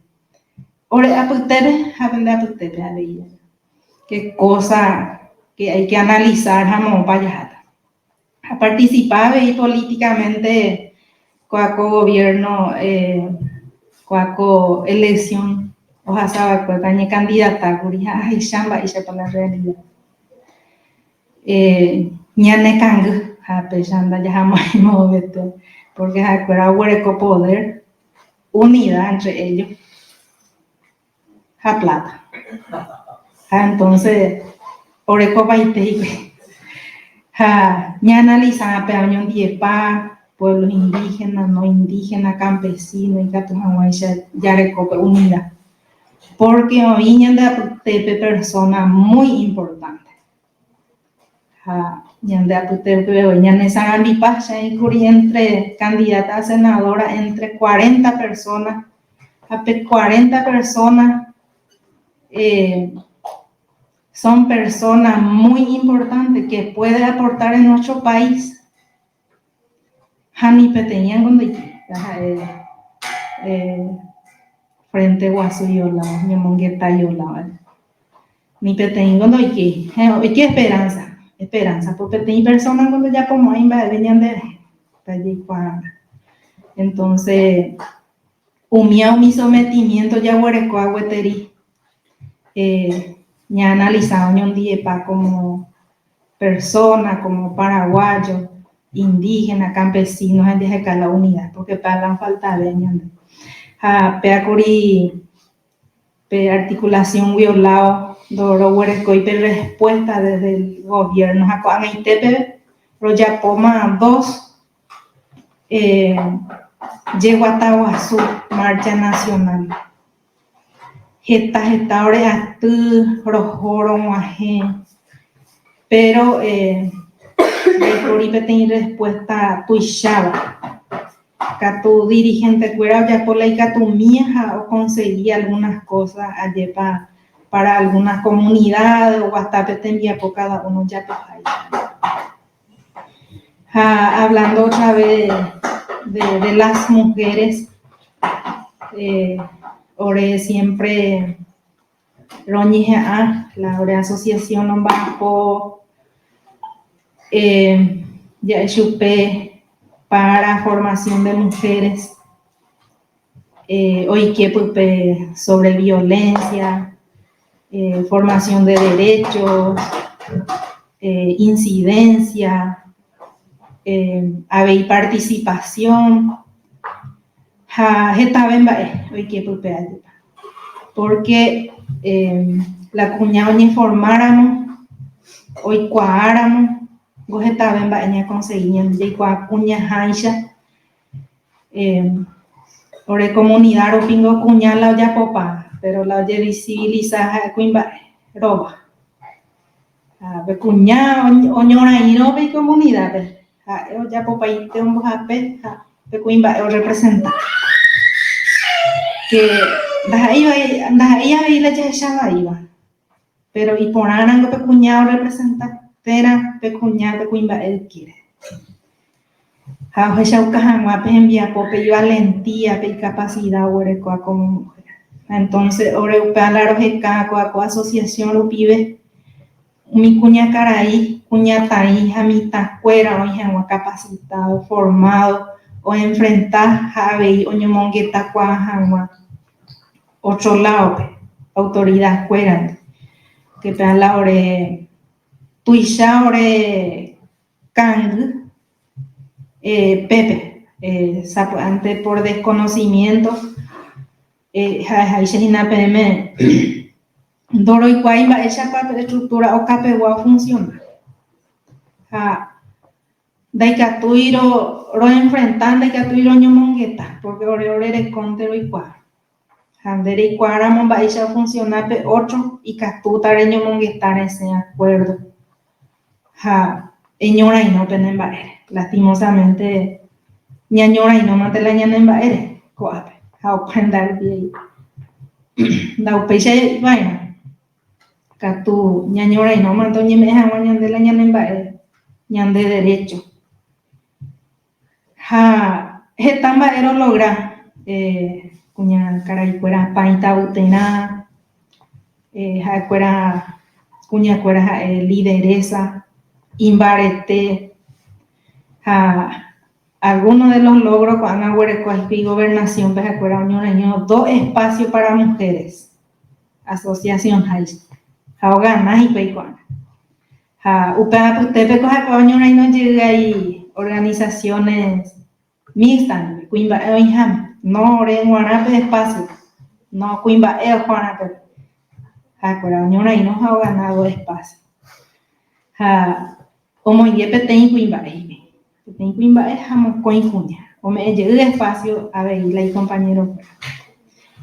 ore aputebe, aprende aputebe a ver qué cosa que hay que analizar jamón para a participar y políticamente cuaco gobierno cuaco elección oja sabe cuacañe candidata curija ay chamba y para la realidad ñane kang a pesanda ya jamás movete porque acuerda hueco poder unidad entre ellos a plata entonces oreco baite ya analizan peaño diepa pueblos indígenas no indígenas campesinos y catujahuaycha ya recope unidad porque hoy ñanda tepe persona muy importante ñanda tepe hoy ñanda sangambi pacha y curi entre candidata a senadora entre 40 personas a 40 personas son personas muy importantes que pueden aportar en nuestro país. Hani peteñan cuando frente guaso yola, mi mongueta yola, ni peteñan cuando hay que esperanza, porque peteñan personas cuando ya como ahí venían de allí entonces, mi sometimiento ya huereco agüeteri. Ya analizado un día como persona, como paraguayo, indígena, campesinos, en dejar la unidad, porque para la falta de peacuri, pe articulación violado, doro huereco y respuesta desde el gobierno, a Itepe, pero ya poma 2, llegó a Tahuazú, marcha nacional. Geta ahora rojoro muaje pero tiene respuesta tuishaba que tu dirigente fuera ya por la que tu mía o conseguía algunas cosas allí para algunas comunidades o hasta te envía por cada uno ya te hablando otra vez de las mujeres ore siempre roñije la asociación no bajo ya chupé para formación de mujeres hoy que pues, sobre violencia formación de derechos incidencia hay participación hoy que pues, porque la cuñada ni formáramos hoy cuáramos gojeta ven baña conseguían de cuña haisha ore comunidad o pingo cuña la ya popa pero la ya visibiliza cuimba roba be cuña oñora y no ve comunidad ya popa y te un jape be cuimba o representa que ahí la ya iba pero y por algo pecuñado representa tera pecuñado pecuimba él quiere envía pope y valentía y capacidad como mujer entonces la asociación lo pide mi cuña caraí cuña taí jamita cuera o capacitado formado o enfrentar jabe o ñomongueta cuajangua otro lado autoridad cuera que pean la ore tuisha ore kang Pepe antes por desconocimiento Haishina PM Doro y Cuaimba esa parte de estructura o capegua funciona Daikatuiro ro enfrentando Daikatuiro ñomongueta porque ore de contero y cuá Handere y cuara mombaisha funciona pe 8 y catuta de ñomongueta ese acuerdo Eñora y no penen baere lastimosamente ñañora y no mate la ñana en baere coape how prendar bien da upeche vaina catu ñañora y no manto ñi me ha ñande la ñana en baere ñande derecho hetamba ero logra kuña karaikwera paita utena, ha'ekuéra kuñakuéra ha'e lideresa, imbarete, algunos de los logros cuando y gobernación, pues ha'ekuéra oñoraño 2 espacios para mujeres, asociación Haish, ha'ogana y peikuana. Upea putepe ha'ekuéra oñoraño llega ahí organizaciones mixtas, kuimba eoiham, no ore guarape espacio, no kuimba eo guarape. Ha'ekuéra oñoraño ha'ogana 2 espacios. Omoingue peteĩ kuimba'e. Peteĩ kuimba'e ha mokõi kuña. Ome'ẽjey espacio avei y compañero.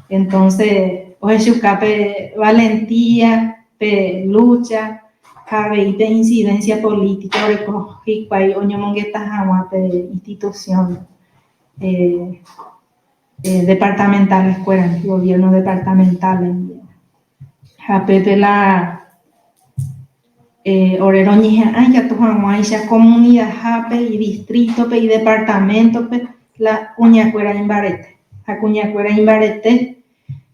Entonces, ojechuka pe valentía, pe lucha, avei pe incidencia política, oreko hikuái oñomongeta hag̃ua pe institución departamentales, gobierno departamentales. Hapepe la orero ñe'ãi katu hag̃uáicha comunidad hápe y distrito pe y departamento pe la kuñakuéra imbarete. Ha kuñakuéra imbarete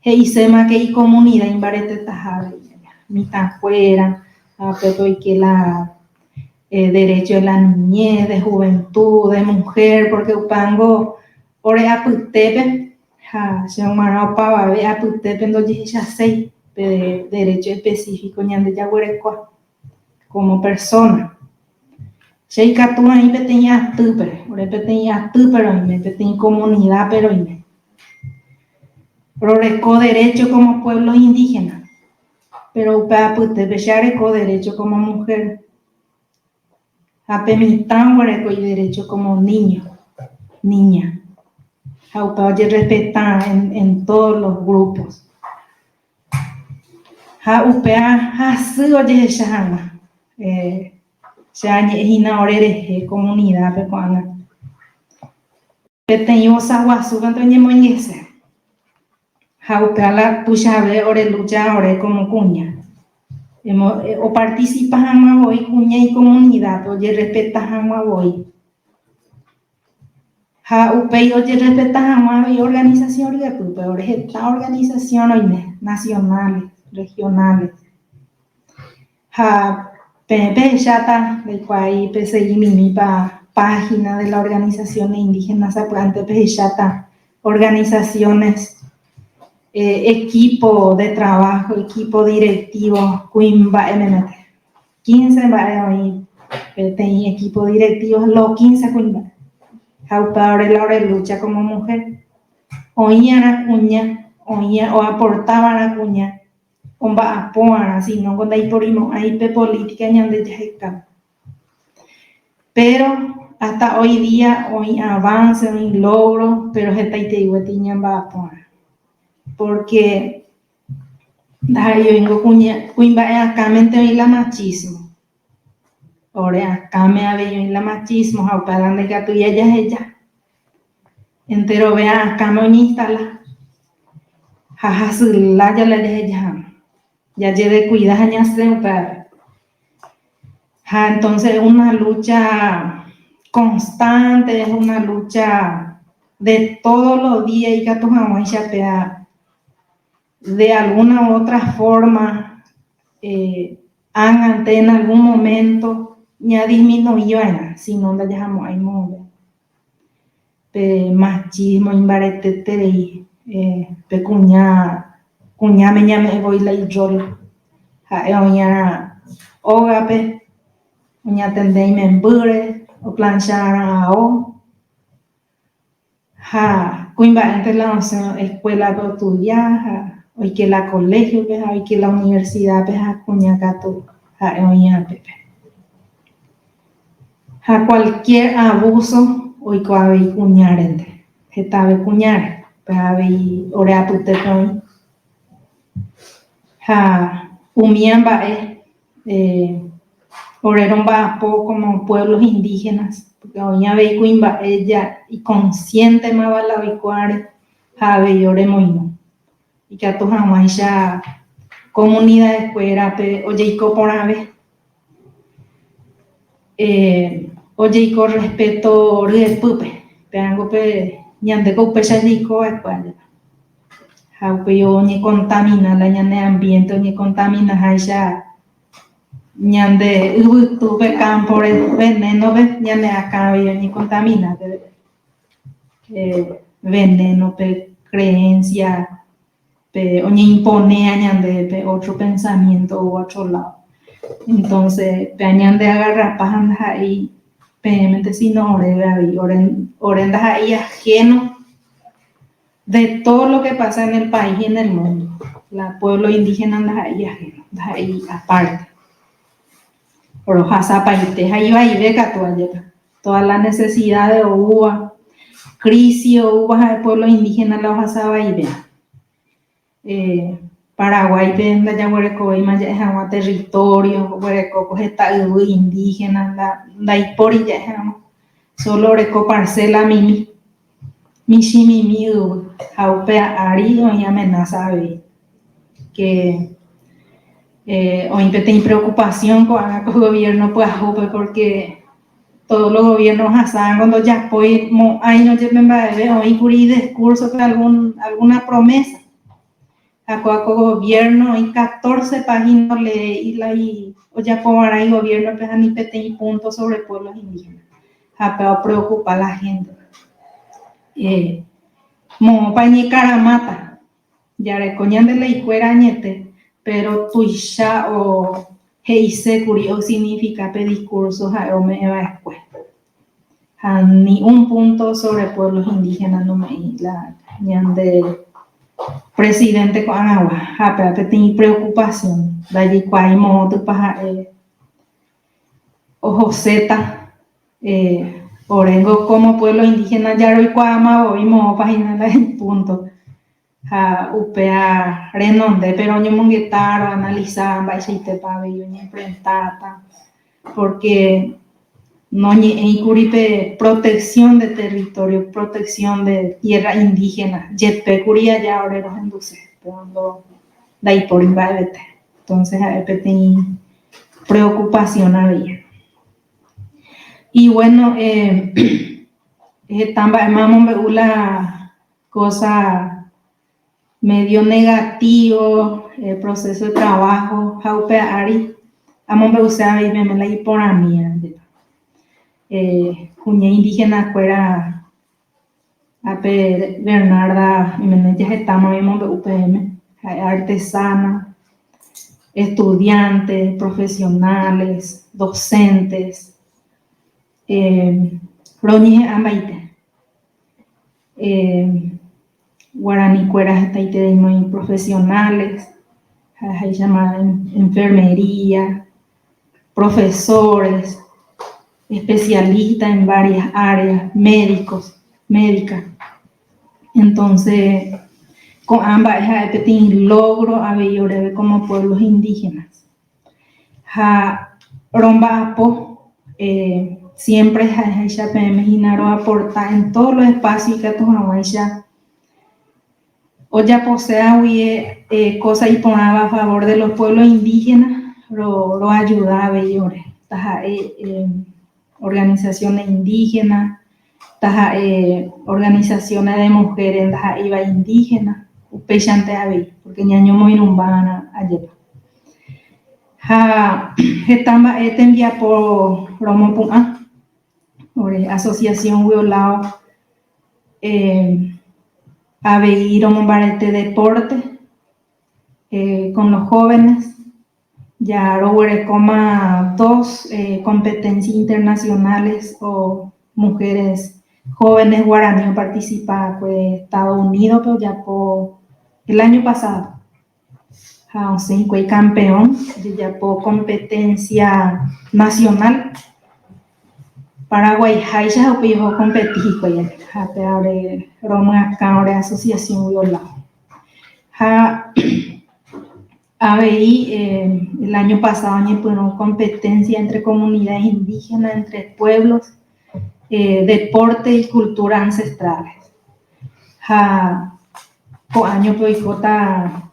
he'isémake y comunidad imbarete tahápe mitãkuéra, hapepe oike la derecho de la niñez, de juventud, de mujer, porque upango ore apytépe cheomarã opavave apytépe ndojehechaséi pe derecho específico ñandejaguerekóa como persona. Cheikatu ahí peteĩ atýpe, ore peteĩ atýpe roime, peteĩ comunidad roime. Roreko derecho como pueblos indígenas, pero upe apytépe cheareko derecho como mujer. Hape mitã oreko y derecho como niño, niña. Upe oye respetar en todos los grupos. Upea hasy ojehecha hag̃ua. Cheañe'ẽhína orerehe comunidad pe ko'ág̃a. Peteĩ osaguasúpe oñemoĩngese. Upea la tuichave ore lucha ore como kuña. O participa hag̃ua voi kuña y comunidad oye respeta hag̃ua voi. Upéi oye respeta hag̃ua y organización ryepýpe, ore heta organización oime, nacionales, regionales. Pehecháta reikuaái pe seguimimípa página de la organización indígena sapy'ánte pehecháta organizaciones, equipo de trabajo, equipo directivo, kuimba'e 15 mba'e oĩ peteĩ equipo directivo, los 15 kuimba'e. Upea ore la ore lucha como mujer. Oĩ'arã kuña, o aportáva'arã kuña, omba'apo'arã, sino ndaiporimo'ãi pe política ñandejaheka. Pero hasta hoy día oĩ avance, oĩ logro, pero hetaiteiguéti ñamba'aporã. Porque ndahaioíngo kuimba'e akámente oĩ la machismo. Ore akáme avei oĩ la machismo, upéva ndaikatúi jajaheja. Entero vea akáme oñeinstala. Hahasyla jalajaheja. Ya lleve cuidado ñasẽ upévape. Entonces es una lucha constante, es una lucha de todos los días y que de alguna u otra forma hagan en algún momento ya disminuido, sino donde ya hay machismo, imbarete, pe cuña me llame voy la rol, oña ogape, oña tendei membure, o planchar o cuimba entre la escuela de estudiar, hoy que la colegio, hoy que la universidad, cuña gato, oña pepe. Cualquier abuso, hoy que hay cuñar entre, que cuñar, hay orea putecoin. Umiamba oreron bajo como pueblos indígenas, porque oña ve cuimba ella y consciente más la bicuare, habe oremoino. Y que a tu jamás ya comunidad fuera, oye y coporabe. Oye y con respeto de pupe, peango pe ñande cope chalico a cual. Haupeyo ni contamina la ñane ambiente ni contamina haisha ñande tuve campo veneno ñane acá ni contamina veneno pe creencia pe oñe impone añande pe otro pensamiento u otro lado. Entonces pe añande agarra pajan ahí pe mente si no oren ahí ajeno de todo lo que pasa en el país y en el mundo. La pueblo indígena anda ahí ajeno, anda ahí aparte. Oroja países ahí va y beca toda la necesidad de uva, crisis o uvas del pueblo indígena la hoja va y vea. Paraguay venda ya huereco y más ya es agua territorio, huereco coge tal indígena, la ipori ya es solo huereco parcela mimi. Mishimi haupea ari o amenaza que hoy tiene preocupación con el gobierno pues porque todos los gobiernos hacen cuando ya pues ahí no lleven hoy curi discurso que alguna promesa a gobierno y 14 páginas leí o ya por ahí gobierno pues ni pete puntos sobre pueblos indígenas pero preocupa a la gente mo pañi caramata ya recoñan de la hijuera ñete pero tuisha o heise curio significa pe discursos a me va después ni un punto sobre pueblos indígenas no me la ñan de presidente con agua pero tiene preocupación de allí cuál modo para o Joseta Orengo como pueblo indígena ya hoy cuama hoy mo página en punto upea renonde pero yo monguetar analizar va y te pabe yo ni enfrentada porque no ni curipe protección de territorio protección de tierra indígena jetpe curia ya ahora los induce cuando de ahí por invadete entonces tiene preocupación había. Y bueno, vamos la cosa medio negativo, el proceso de trabajo, jaupe ari, vamos a usar y me la y por a mí, cuña indígena fuera a Bernarda, y ya estamos en UPM, artesana, estudiantes, profesionales, docentes. Roñe ambaite guaraní cueras taite muy profesionales hay llamada enfermería profesores especialistas en varias áreas médicos médicas entonces con ambas tienen logro a ver como pueblos indígenas rombapo siempre ella me imaginaron aportar en todos los espacios que tu ella o ya posee cosas y ponaba a favor de los pueblos indígenas lo ayudaba y organizaciones indígenas organizaciones de mujeres iba indígenas upechante porque ñaño muy numbana allá estaba envía por Romopua asociación Huiolao a ver este deporte con los jóvenes ya lo coma 2 competencias internacionales o mujeres jóvenes guaraníes participaron pues Estados Unidos pero ya por el año pasado fue campeón ya por competencia nacional Paraguay ya opinó competir con el Roma Cámara Asociación Violado. El año pasado una competencia entre comunidades indígenas, entre pueblos, deporte y cultura ancestrales. Año boicota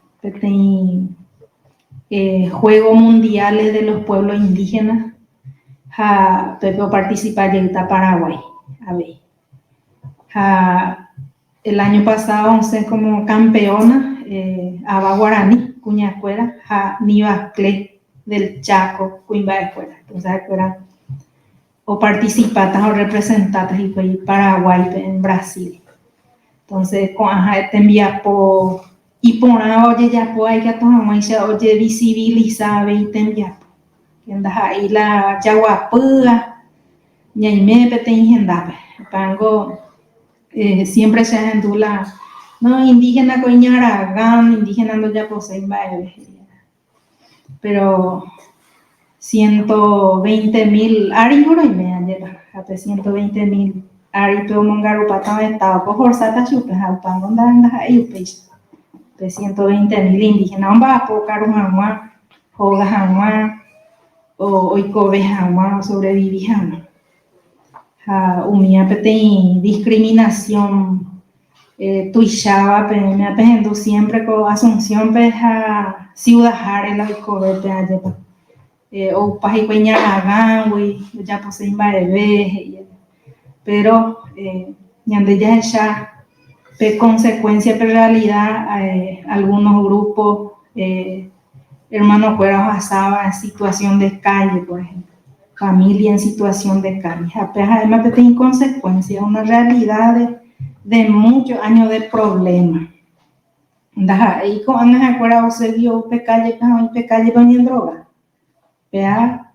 Juegos Mundiales de los Pueblos Indígenas. Pero participar en Paraguay el año pasado como campeona Aba Guaraní, Cuñacuera, ja Nivacle del Chaco, Cuimbacuera. Entonces, fueran o participantes o representantes y fue Paraguay en Brasil. Entonces, con te envía por y por oye ya pues hay que tomar oye visibilizar y te envía. Y andas ahí la Yaguapúa, Ñaime pete ingendape, pango siempre se endula, no indígena coñaragán, indígena no ya poseen baile, pero 120.000 ari y me han llegado, hasta 120.000 ari pero mongaru patama estaba por forzata chupe, al pango andas ahí upes, de 120.000 indígenas, un va a pocar un jamás, joga jamás, o oikobe jamás, sobreviví jamás. Umia petei discriminación tuishaba me apendo siempre con Asunción peja ciudad jare la oikobe ayepa o paji peña hagan güey ya posee bebé pero ñande ya pe consecuencia pero realidad algunos grupos hermanos cueros pasaba en situación de calle por ejemplo, familia en situación de calle, además tiene consecuencias, una realidad de muchos años de problemas. Y con años acuerdo se vio pecalle con droga, vea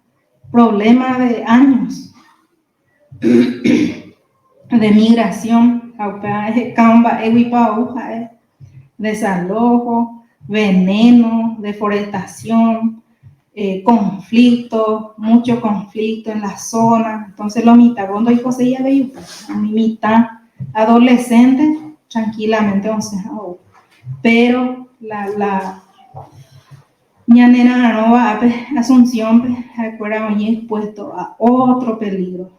problemas de años de migración, desalojo, veneno, deforestación, conflicto, mucho conflicto en la zona. Entonces los mitagondos y José ya veía, mi mitad adolescente, tranquilamente, pero la ñanera no va a Asunción, recuerda hoy expuesto a otro peligro.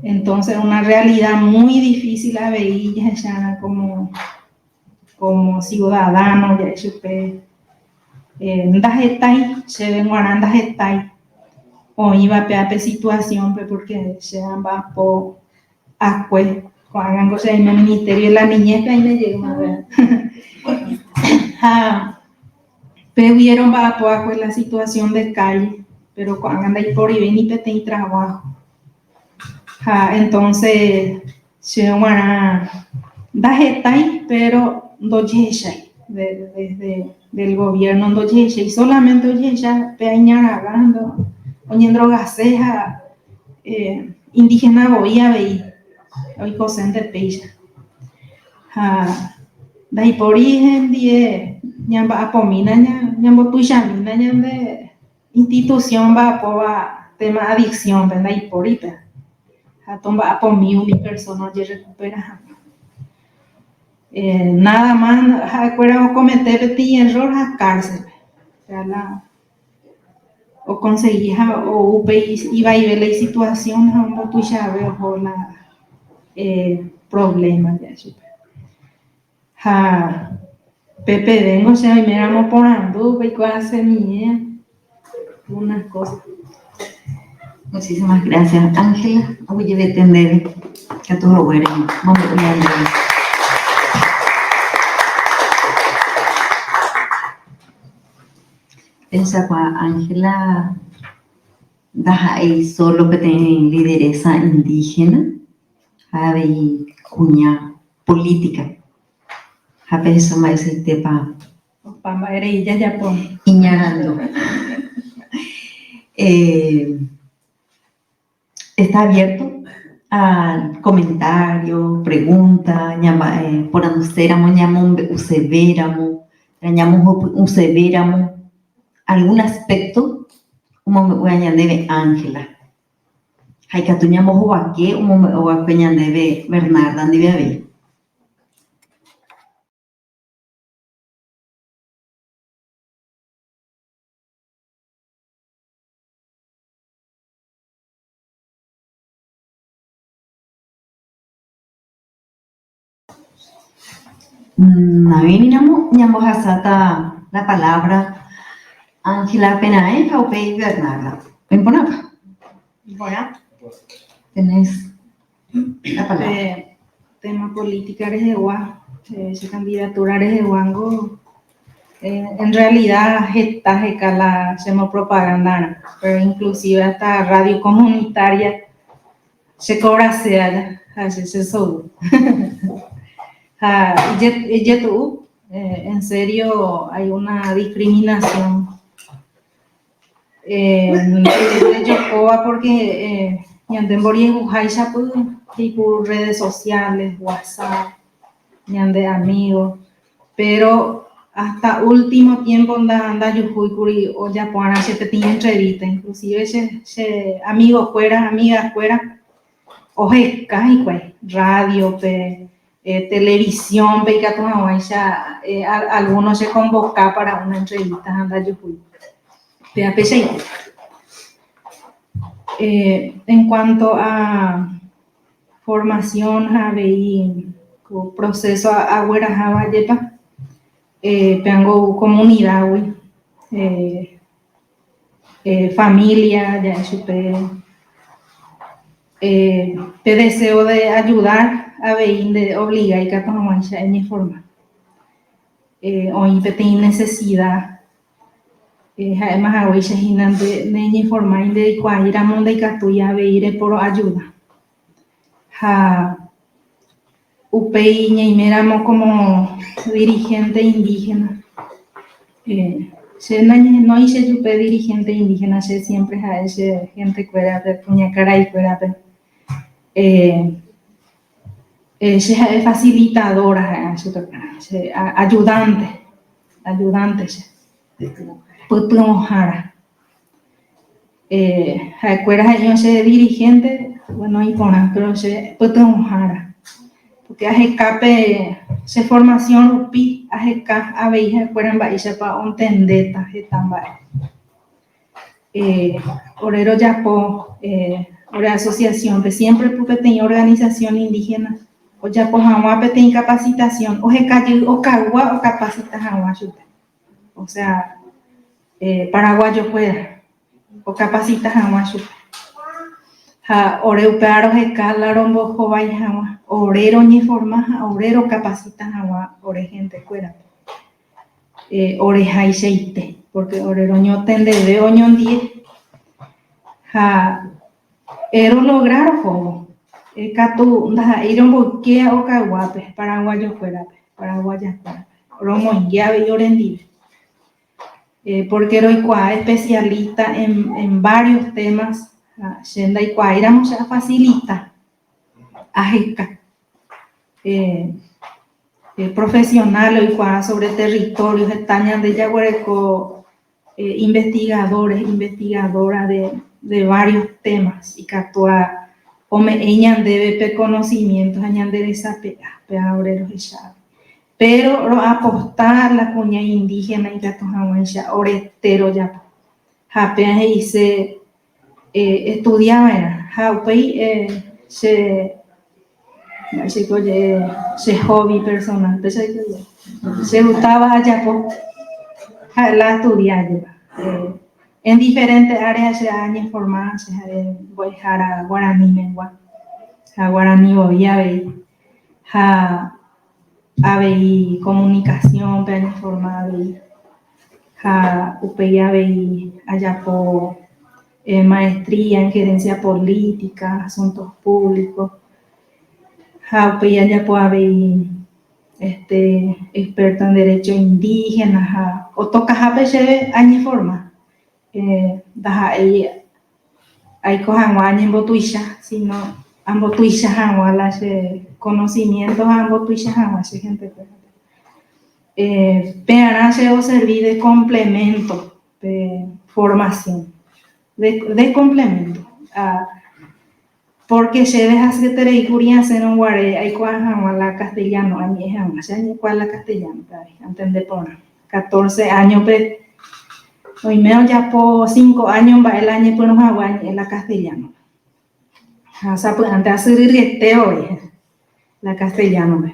Entonces una realidad muy difícil a ver ya como ciudadano ya supe ndajetai se ven guaranda jetai o iba a situación porque se amba po acue cuando cosa en el ministerio de la niñez que ahí me llegó a ver pero vieron va po acue la situación de calle pero cuando anda ahí por y ven y pete trabajo entonces se van ndajetai pero do yeshai desde del gobierno y solamente oye ya peña agarrando oyendo gaseja indígena voy a ver hoy cosen de pecha de ahí por origen die ñamba apomina ñamba puchamina ñambe institución va a tema adicción de ahí por ahí tomba apomiu mi persona ya recupera nada más recuerda cometer petit error a cárcel o conseguir o iba y ver la situación no tu ya veo la problema ya Pepe vengo o sea me amo por ando y hace mi unas cosas. Muchísimas gracias, Ángela. Voy a entender que todo lo bueno. Vamos a ver. Esa Ángela da ahí solo que tiene lideresa indígena, hay cuña política, hay eso más el tema. Pamba era ella ya pone. Iñarando. Está abierto a comentarios, preguntas, por anunciáramos, llamamos usevéramos, algún aspecto, como me voy a añadir Ángela. Hay que tuñamos o aquí, como me voy a añadir Bernarda, ni bebé. Ñamos hasta la palabra Ángela Penae, Jaupe y Bernarda. ¿Ven por acá? Bueno. Tenés la palabra. Tema política de Guá. esa candidatura de Wango, en realidad está la hacemos propaganda, pero inclusive hasta radio comunitaria se cobra sea hace se solo. Y tú, en serio, hay una discriminación. Yo porque ñande morí bujaisha por redes sociales, WhatsApp, ñande amigos, pero hasta último tiempo anda yo fui o ya para se te tiene entrevista, inclusive se amigos fuera, amigas fuera, oje casi pues radio, televisión, que algunos se convoca para una entrevista, anda yo fui. En cuanto a formación, proceso a yepa, tengo comunidad, familia, ya supe, te deseo de ayudar a ver, de obligar y que tomamos en mi forma. Hoy te tengo necesidad. Además, hoy se hinan de informar de cuál era mundo y catuya veire por ayuda. UPI miramos como dirigente indígena. No hice UPI dirigente indígena, siempre a ese gente cuera de puña cara y cuera es facilitadora, ayudante. Putumojara. Recuerda yo ser dirigente, bueno, y poner, pero se putumojara. Porque a escape, se formación upi, a escape, a veis, recuerdan, va y sepa un tendeta, estamba. Orero Yapo, ora asociación, que siempre pupe tenía organización indígena, o Yapo jamás tenía capacitación, o calle, o cagua, o capacita jamás, o sea, paraguayo fuera, o capacita jamás. Oreo pearo escala rombo jovay jamás, orero ni forma, orero capacita jamás, ore gente fuera. Oreja y seite, porque orero ño tende de oñón 10. Ero lograr jovo. Catu, iron boquea o caguape, paraguayo fuera, paraguaya fuera. Romo inguiave y orendive. Porque era especialista en varios temas, Shenda y éramos ya facilita, ajeca, profesional y sobre territorios, estañan de Yaguareco, investigadoras de varios temas, y que actúa, ellas debe conocimientos, ellas debe saber, obreros de llave. Pero apostar la cuña indígena y gatos ya oretero ya apenas hice estudiaba era se hobby personal se gustaba allá la estudiar en diferentes áreas se han informado se voy a guaraní mengua a guaraní voy a ver ABI comunicación, para informar, UPI ABI, allá por maestría en gerencia política, asuntos públicos, UPI allá por ABI, experto en derecho indígena, o toca APC año forma, hay cojan año en botuisha, sino ambos tuisha las conocimientos ambos tuisha esa gente peana se o servir de complemento de formación de complemento porque se deja hacer tereiguría hacer un guare hay cuál la castellano a mí jamás hay cuál la castellano entender por 14 años hoy menos ya por 5 años va el año por unos aguas en la castellano. Antes hacer hoy la castellano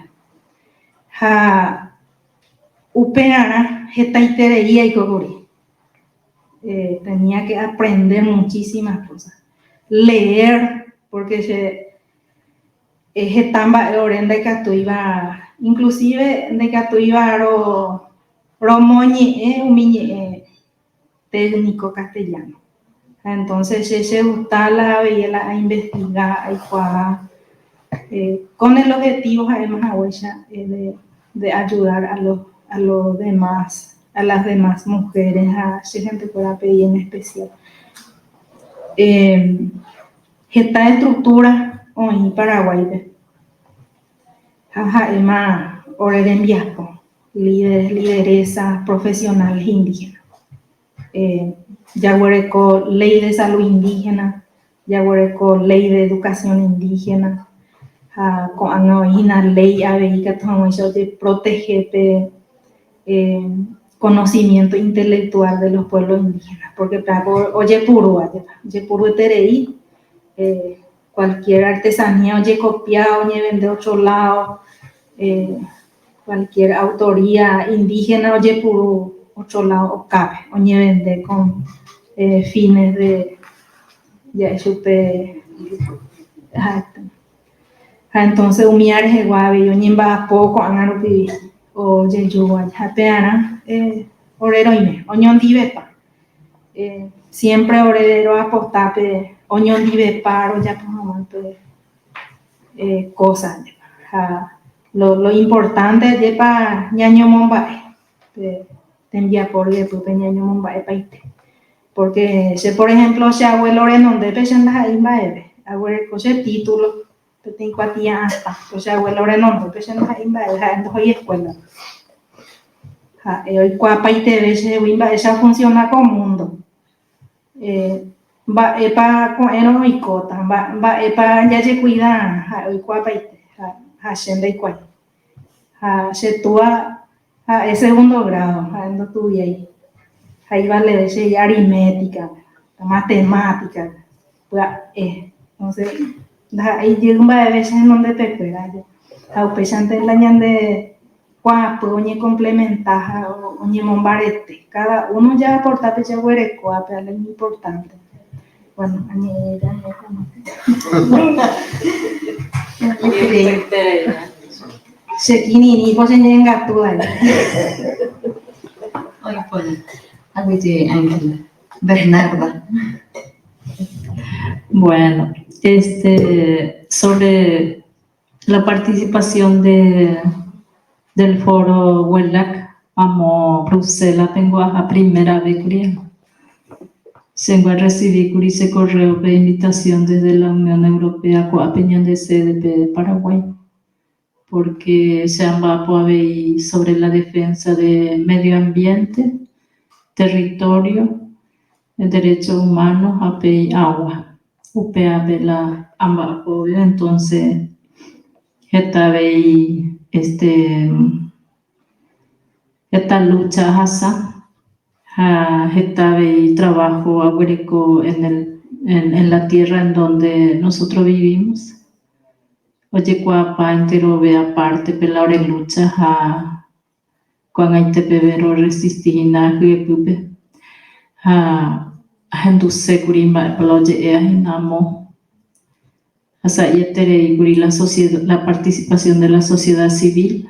upeana jetaiterería y cogori tenía que aprender muchísimas cosas leer porque jetamba orenda que tú iba inclusive de que tú ibas a romoñe, un técnico castellano. Entonces, se gustaba a investigar, con el objetivo, además, de ayudar a los demás, a las demás mujeres, a si gente pueda pedir en especial. Esta estructura en Paraguay, además, en viapo, líderes, lideresas, profesionales indígenas. Ya hubo ley de salud indígena, ya hubo ley de educación indígena, con una ley que protege conocimiento intelectual de los pueblos indígenas, porque oye puro tereí, cualquier artesanía oye copiado, oye vende otro lado, cualquier autoría indígena oye puro otro lado o cabe, oye vende con fines de ya supe entonces humillar es guabe yo ni va poco anarupi o yeju hapeana orero ime oñon divepa siempre orero apostape oñon divepa o ya pues cosas lo importante es para ñaño mombae te envía por de tu ñaño mombae paite porque si por ejemplo si abuelo renonde pesanda ahí bae abuelo cose título te tengo a ti hasta o sea abuelo renonde pesanda ahí bae entonces hoy escuela hoy cuapa y te ves esa funciona como mundo va para con eroicota va para ya se cuida hoy cuapa y te haciendo y cual se túa es segundo grado ando tu ahí ahí vale decir aritmética matemática pues entonces ahí llega un par de veces en donde te cuida a pesante la ñande cuapo oñe complementaja oñe mombarete cada uno ya aporta peche huereco a pero es importante bueno se quini pues en engatua Hoy pues algo de Ángela Bernarda. Bueno, sobre la participación del foro WELAC, amo Bruselas, tengo a primera vez, creo. Tengo a recibir ese correo de invitación desde la Unión Europea con opinión de CDP de Paraguay, porque se va a poder sobre la defensa del medio ambiente, territorio, derechos humanos, API, agua. UPA de la AMBA, entonces, esta lucha hasa, esta trabajo agrícola en la tierra en donde nosotros vivimos. Oye, cuapa entero ve aparte, pero ahora lucha con hay te bebero resistina, que Handu segurimba paloje hinamo hasa yetere la participación de la sociedad civil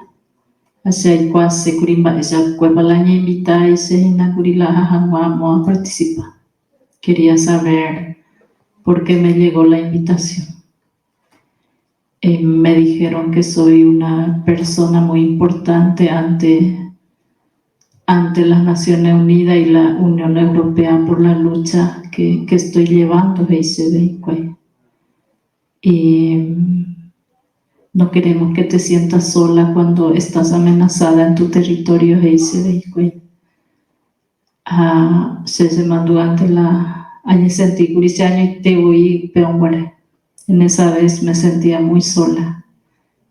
hasa ikuas segurimba esa cuepalaña invita y se hinagurila hanwamo a participar. Quería saber por qué me llegó la invitación. Me dijeron que soy una persona muy importante ante las Naciones Unidas y la Unión Europea por la lucha que estoy llevando, y no queremos que te sientas sola cuando estás amenazada en tu territorio, se mandó ante año sentí ese año y te voy peor. En esa vez me sentía muy sola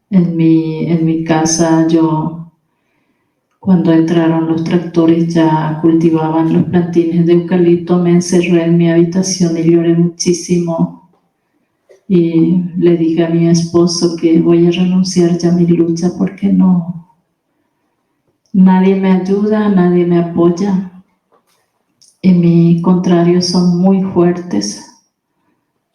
en mi casa. Cuando entraron los tractores ya cultivaban los plantines de eucalipto, me encerré en mi habitación y lloré muchísimo y le dije a mi esposo que voy a renunciar ya a mi lucha porque nadie me ayuda, nadie me apoya y mis contrarios son muy fuertes,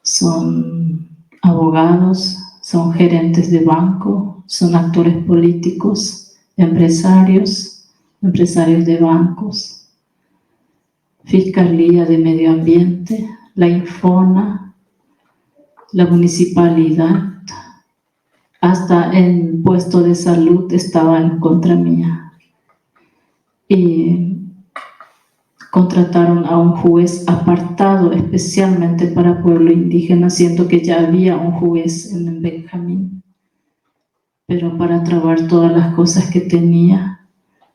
son abogados, son gerentes de banco, son actores políticos, empresarios de bancos, Fiscalía de Medio Ambiente, la Infona, la municipalidad, hasta en puesto de salud estaban contra mía. Y contrataron a un juez apartado especialmente para pueblo indígena, siendo que ya había un juez en Benjamín. Pero para trabar todas las cosas que tenía,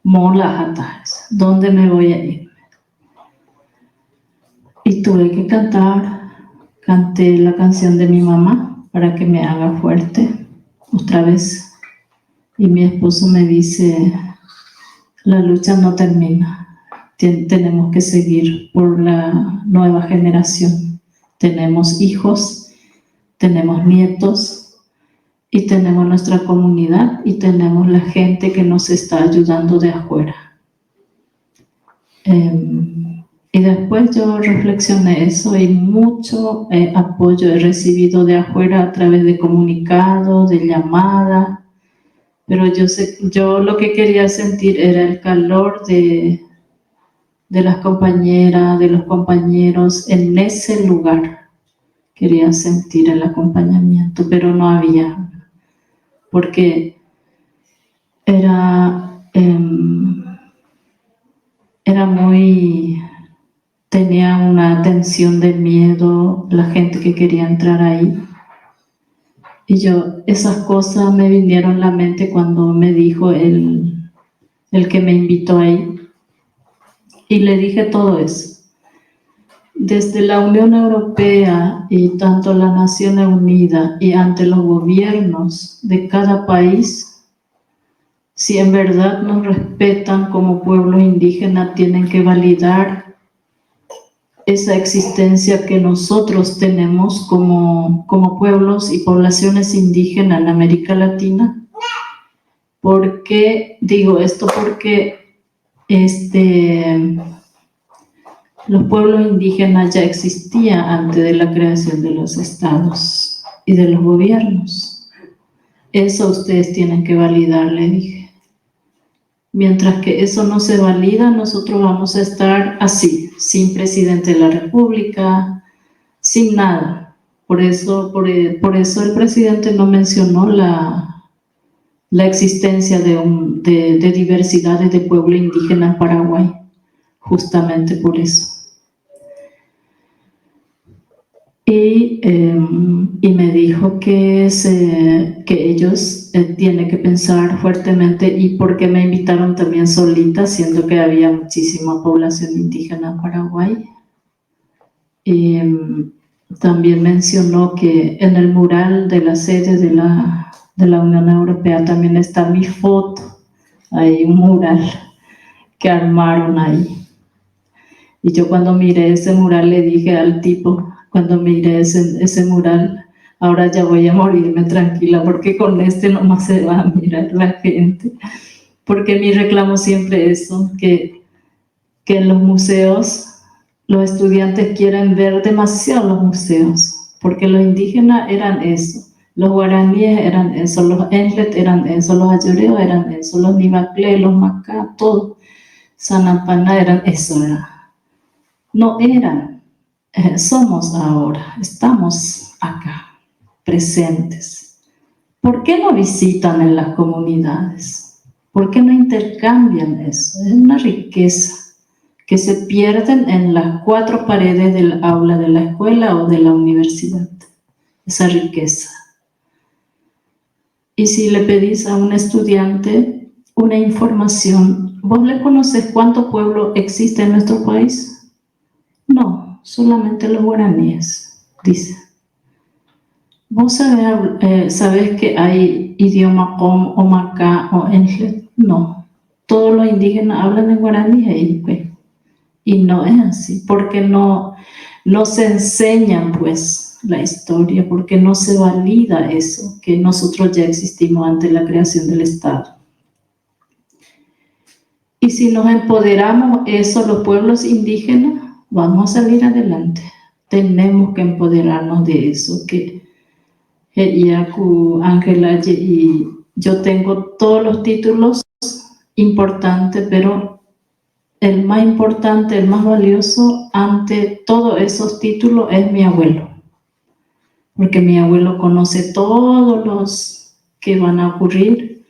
molas, ¿dónde me voy a ir? Y tuve que canté la canción de mi mamá para que me haga fuerte otra vez. Y mi esposo me dice, la lucha no termina. Tenemos que seguir por la nueva generación. Tenemos hijos, tenemos nietos y tenemos nuestra comunidad y tenemos la gente que nos está ayudando de afuera. Y después yo reflexioné eso y mucho apoyo he recibido de afuera a través de comunicados, de llamadas, pero yo lo que quería sentir era el calor de las compañeras, de los compañeros en ese lugar. Quería sentir el acompañamiento, pero no había, porque tenía una tensión de miedo la gente que quería entrar ahí. Y esas cosas me vinieron a la mente cuando me dijo el que me invitó ahí. Y le dije todo eso. Desde la Unión Europea y tanto la Naciones Unidas y ante los gobiernos de cada país, si en verdad nos respetan como pueblo indígena, tienen que validar esa existencia que nosotros tenemos como pueblos y poblaciones indígenas en América Latina. ¿Por qué digo esto? Porque los pueblos indígenas ya existían antes de la creación de los estados y de los gobiernos. Eso ustedes tienen que validar, le dije. Mientras que eso no se valida, nosotros vamos a estar así, sin presidente de la República, sin nada. Por eso el presidente no mencionó la existencia de diversidades de pueblo indígena en Paraguay, justamente por eso. Y me dijo que ellos tienen que pensar fuertemente, y porque me invitaron también solita, siendo que había muchísima población indígena en Paraguay. Y también mencionó que en el mural de la sede de la Unión Europea también está mi foto. Hay un mural que armaron ahí. Y yo cuando miré ese mural le dije al tipo, cuando miré ese mural, ahora ya voy a morirme tranquila, porque con nomás se va a mirar la gente. Porque mi reclamo siempre es eso, que en los museos los estudiantes quieren ver demasiado los museos, porque los indígenas eran eso, los guaraníes eran eso, los Enlet eran eso, los ayoreos eran eso, los Nivaclé, los Macá, todo, Sanapaná eran eso, no eran. Somos ahora, estamos acá, presentes. ¿Por qué no visitan en las comunidades? ¿Por qué no intercambian eso? Es una riqueza que se pierden en las 4 paredes del aula de la escuela o de la universidad. Esa riqueza. Y si le pedís a un estudiante una información, ¿vos le conoces cuánto pueblo existe en nuestro país? No. Solamente los guaraníes, dice. ¿Vos sabés que hay idioma com o macá o enlet? No. Todos los indígenas hablan en guaraní y no es así, porque no se enseñan pues la historia, porque no se valida eso, que nosotros ya existimos antes de la creación del Estado. Y si nos empoderamos eso, los pueblos indígenas, vamos a salir adelante. Tenemos que empoderarnos de eso, que Ángela, y yo tengo todos los títulos importantes, pero el más importante, el más valioso ante todos esos títulos es mi abuelo, porque mi abuelo conoce todos los que van a ocurrir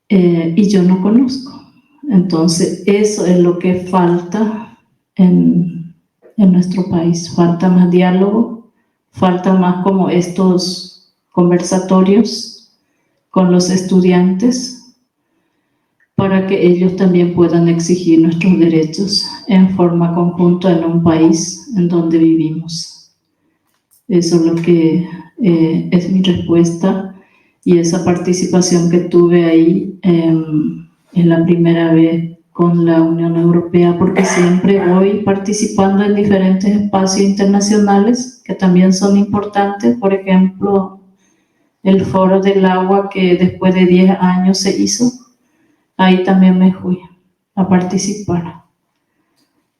y yo no conozco. Entonces eso es lo que falta en nuestro país. Falta más diálogo, falta más como estos conversatorios con los estudiantes para que ellos también puedan exigir nuestros derechos en forma conjunta en un país en donde vivimos. Eso es lo que es mi respuesta, y esa participación que tuve ahí es la primera vez con la Unión Europea, porque siempre voy participando en diferentes espacios internacionales que también son importantes. Por ejemplo, el Foro del Agua, que después de 10 años se hizo, ahí también me fui a participar.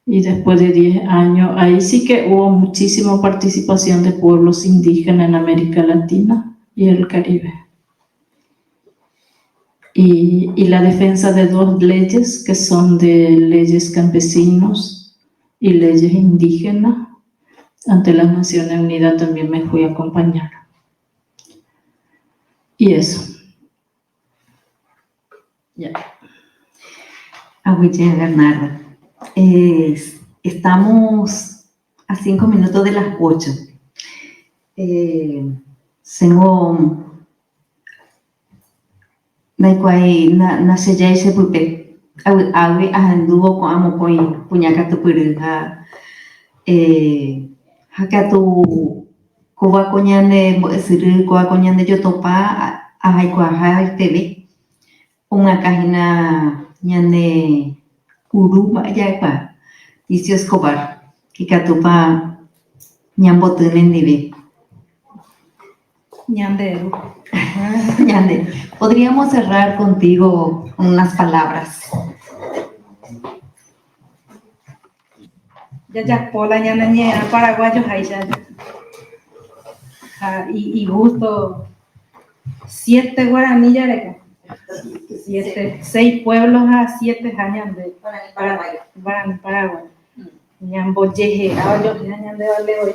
Y después de 10 años, ahí sí que hubo muchísima participación de pueblos indígenas en América Latina y el Caribe. Y la defensa de 2 leyes, que son de leyes campesinos y leyes indígenas, ante las Naciones Unidas también me fui a acompañar. Y eso. Ya. Agüille, Bernarda. Estamos a 5 minutos de las 8. Tengo na sejai se pupe awe anduvo con amo koi puñaca tu puruja hakatu koba koñande siri koba koñande yotopa ahai kwa hai tebe una cajina ñande uruba ya pa Ticio Escobar kikatupa ñambotenen dive Ñanderu. Ñande, podríamos cerrar contigo con unas palabras. Ya pola ñanañera paraguayos ahí ya. Y justo 7 guaraní ya de 6 pueblos a 7 años de Paraguay. Ñambo yeje, yo ñande vale hoy.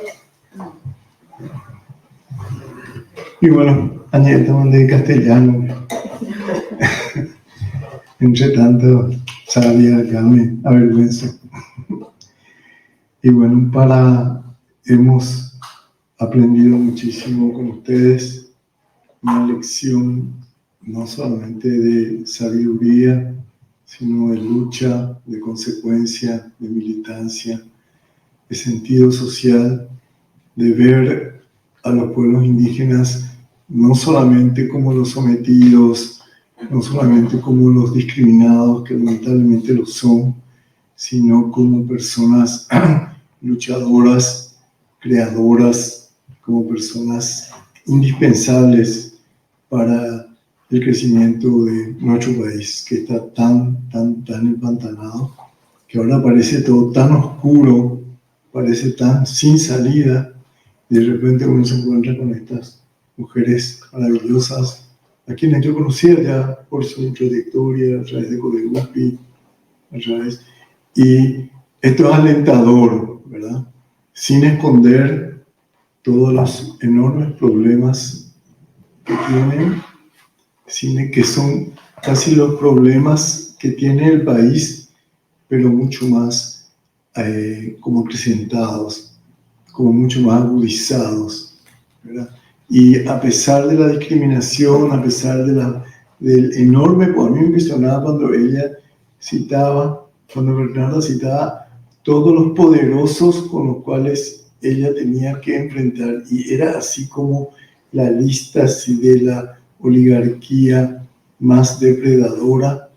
Y bueno, añadiendo de castellano, entre tanto, sabía acá me avergüenzo. Y bueno, hemos aprendido muchísimo con ustedes, una lección no solamente de sabiduría, sino de lucha, de consecuencia, de militancia, de sentido social, de ver a los pueblos indígenas no solamente como los sometidos, no solamente como los discriminados, que lamentablemente lo son, sino como personas luchadoras, creadoras, como personas indispensables para el crecimiento de nuestro país, que está tan empantanado, que ahora parece todo tan oscuro, parece tan sin salida. De repente uno se encuentra con estas mujeres maravillosas, a quienes yo conocía ya por su trayectoria, a través de Codegupi, y esto es alentador, ¿verdad? Sin esconder todos los enormes problemas que tienen, que son casi los problemas que tiene el país, pero mucho más como acrecentados, como mucho más agudizados, ¿verdad? Y a pesar de la discriminación, a pesar del enorme, a mí me impresionaba cuando Bernarda citaba todos los poderosos con los cuales ella tenía que enfrentar, y era así como la lista así de la oligarquía más depredadora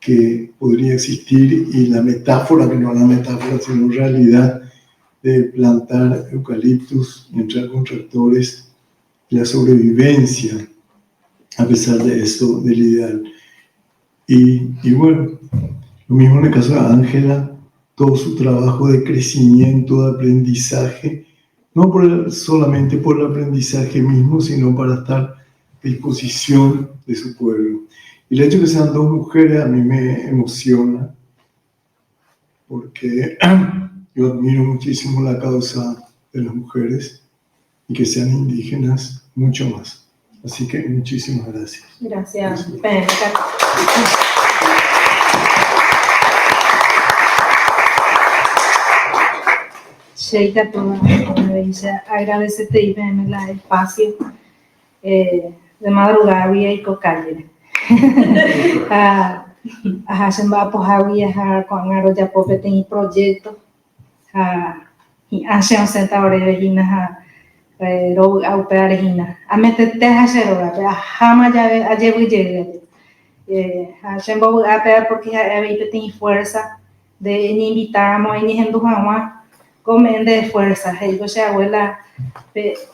que podría existir, y la metáfora, que no es una metáfora sino realidad, de plantar eucaliptus, entrar con tractores, la sobrevivencia, a pesar de eso, del ideal. Y bueno, lo mismo en el caso de Ángela, todo su trabajo de crecimiento, de aprendizaje, no solamente por el aprendizaje mismo, sino para estar a disposición de su pueblo. Y el hecho de que sean dos mujeres a mí me emociona, porque yo admiro muchísimo la causa de las mujeres y que sean indígenas mucho más. Así que muchísimas gracias. Gracias. Sheita, toda bella, agradecete y ven el espacio de madrugada y cocalle. A Hashem va a poner con Aro ya popete en proyecto. Y Hashem se está ahora regina ro aupea regina. A meterte a hacer ahora, jamás ya ayer voy llegar. Hashem va a pegar porque había tiene fuerza de invitarnos a ni gente jamás comen de fuerza. Ellos se abuela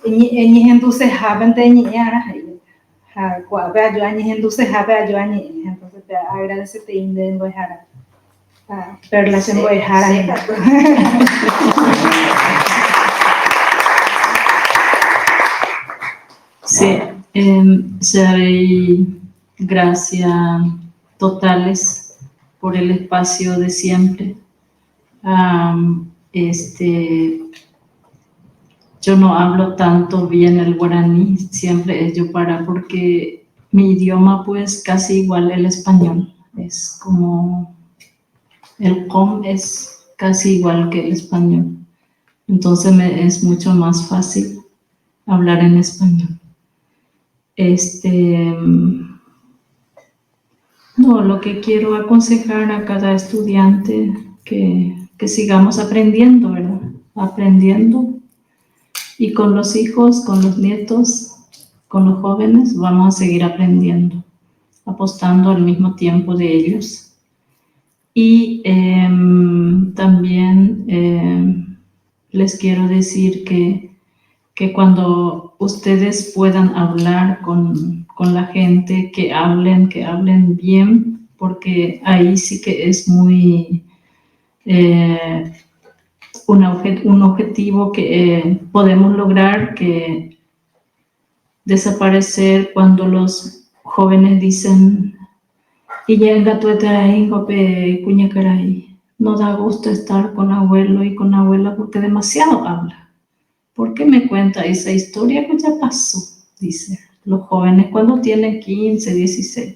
ni gente se jaben de ni ara. Vea yo añi gente se jabe yo añi entonces te agradecete inden voy a pero la se voy a Sí, gracias totales por el espacio de siempre. Yo no hablo tanto bien el guaraní, siempre es yupara, porque mi idioma pues casi igual el español, es como el com es casi igual que el español, entonces es mucho más fácil hablar en español. No, lo que quiero aconsejar a cada estudiante que sigamos aprendiendo, ¿verdad? Aprendiendo. Y con los hijos, con los nietos, con los jóvenes, vamos a seguir aprendiendo, apostando al mismo tiempo de ellos. Y también les quiero decir que cuando ustedes puedan hablar con la gente, que hablen bien, porque ahí sí que es muy... un objetivo que podemos lograr, que desaparecer cuando los jóvenes dicen no da gusto estar con abuelo y con abuela porque demasiado habla. ¿Por qué me cuenta esa historia que ya pasó? Dice los jóvenes cuando tienen 15, 16.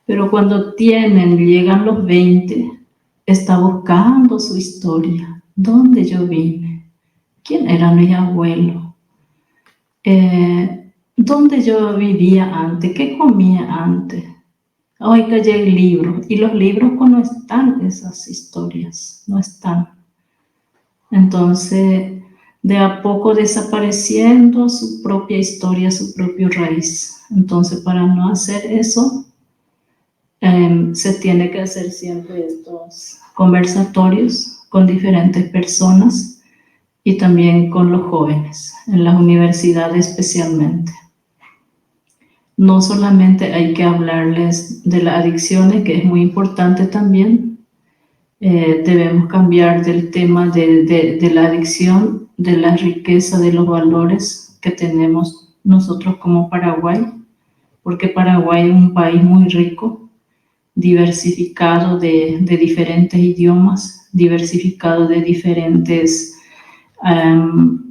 Pero cuando llegan los 20, está buscando su historia. ¿Dónde yo vine? ¿Quién era mi abuelo? ¿Dónde yo vivía antes? ¿Qué comía antes? Hoy que hay libros. Y los libros pues no están esas historias. No están. Entonces, de a poco desapareciendo su propia historia, su propia raíz. Entonces, para no hacer eso, se tiene que hacer siempre estos conversatorios con diferentes personas y también con los jóvenes, en las universidades especialmente. No solamente hay que hablarles de las adicciones, que es muy importante también, debemos cambiar del tema de la adicción, de la riqueza de los valores que tenemos nosotros como Paraguay, porque Paraguay es un país muy rico, diversificado de diferentes idiomas, diversificado de diferentes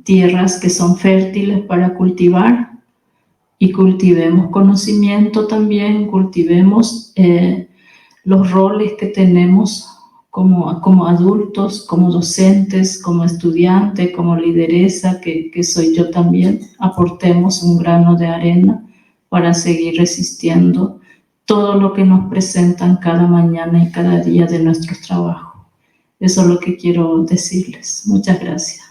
tierras que son fértiles para cultivar, y cultivemos conocimiento también, cultivemos los roles que tenemos como adultos, como docentes, como estudiantes, como lideresa, que soy yo también. Aportemos un grano de arena para seguir resistiendo todo lo que nos presentan cada mañana y cada día de nuestro trabajo. Eso es lo que quiero decirles. Muchas gracias.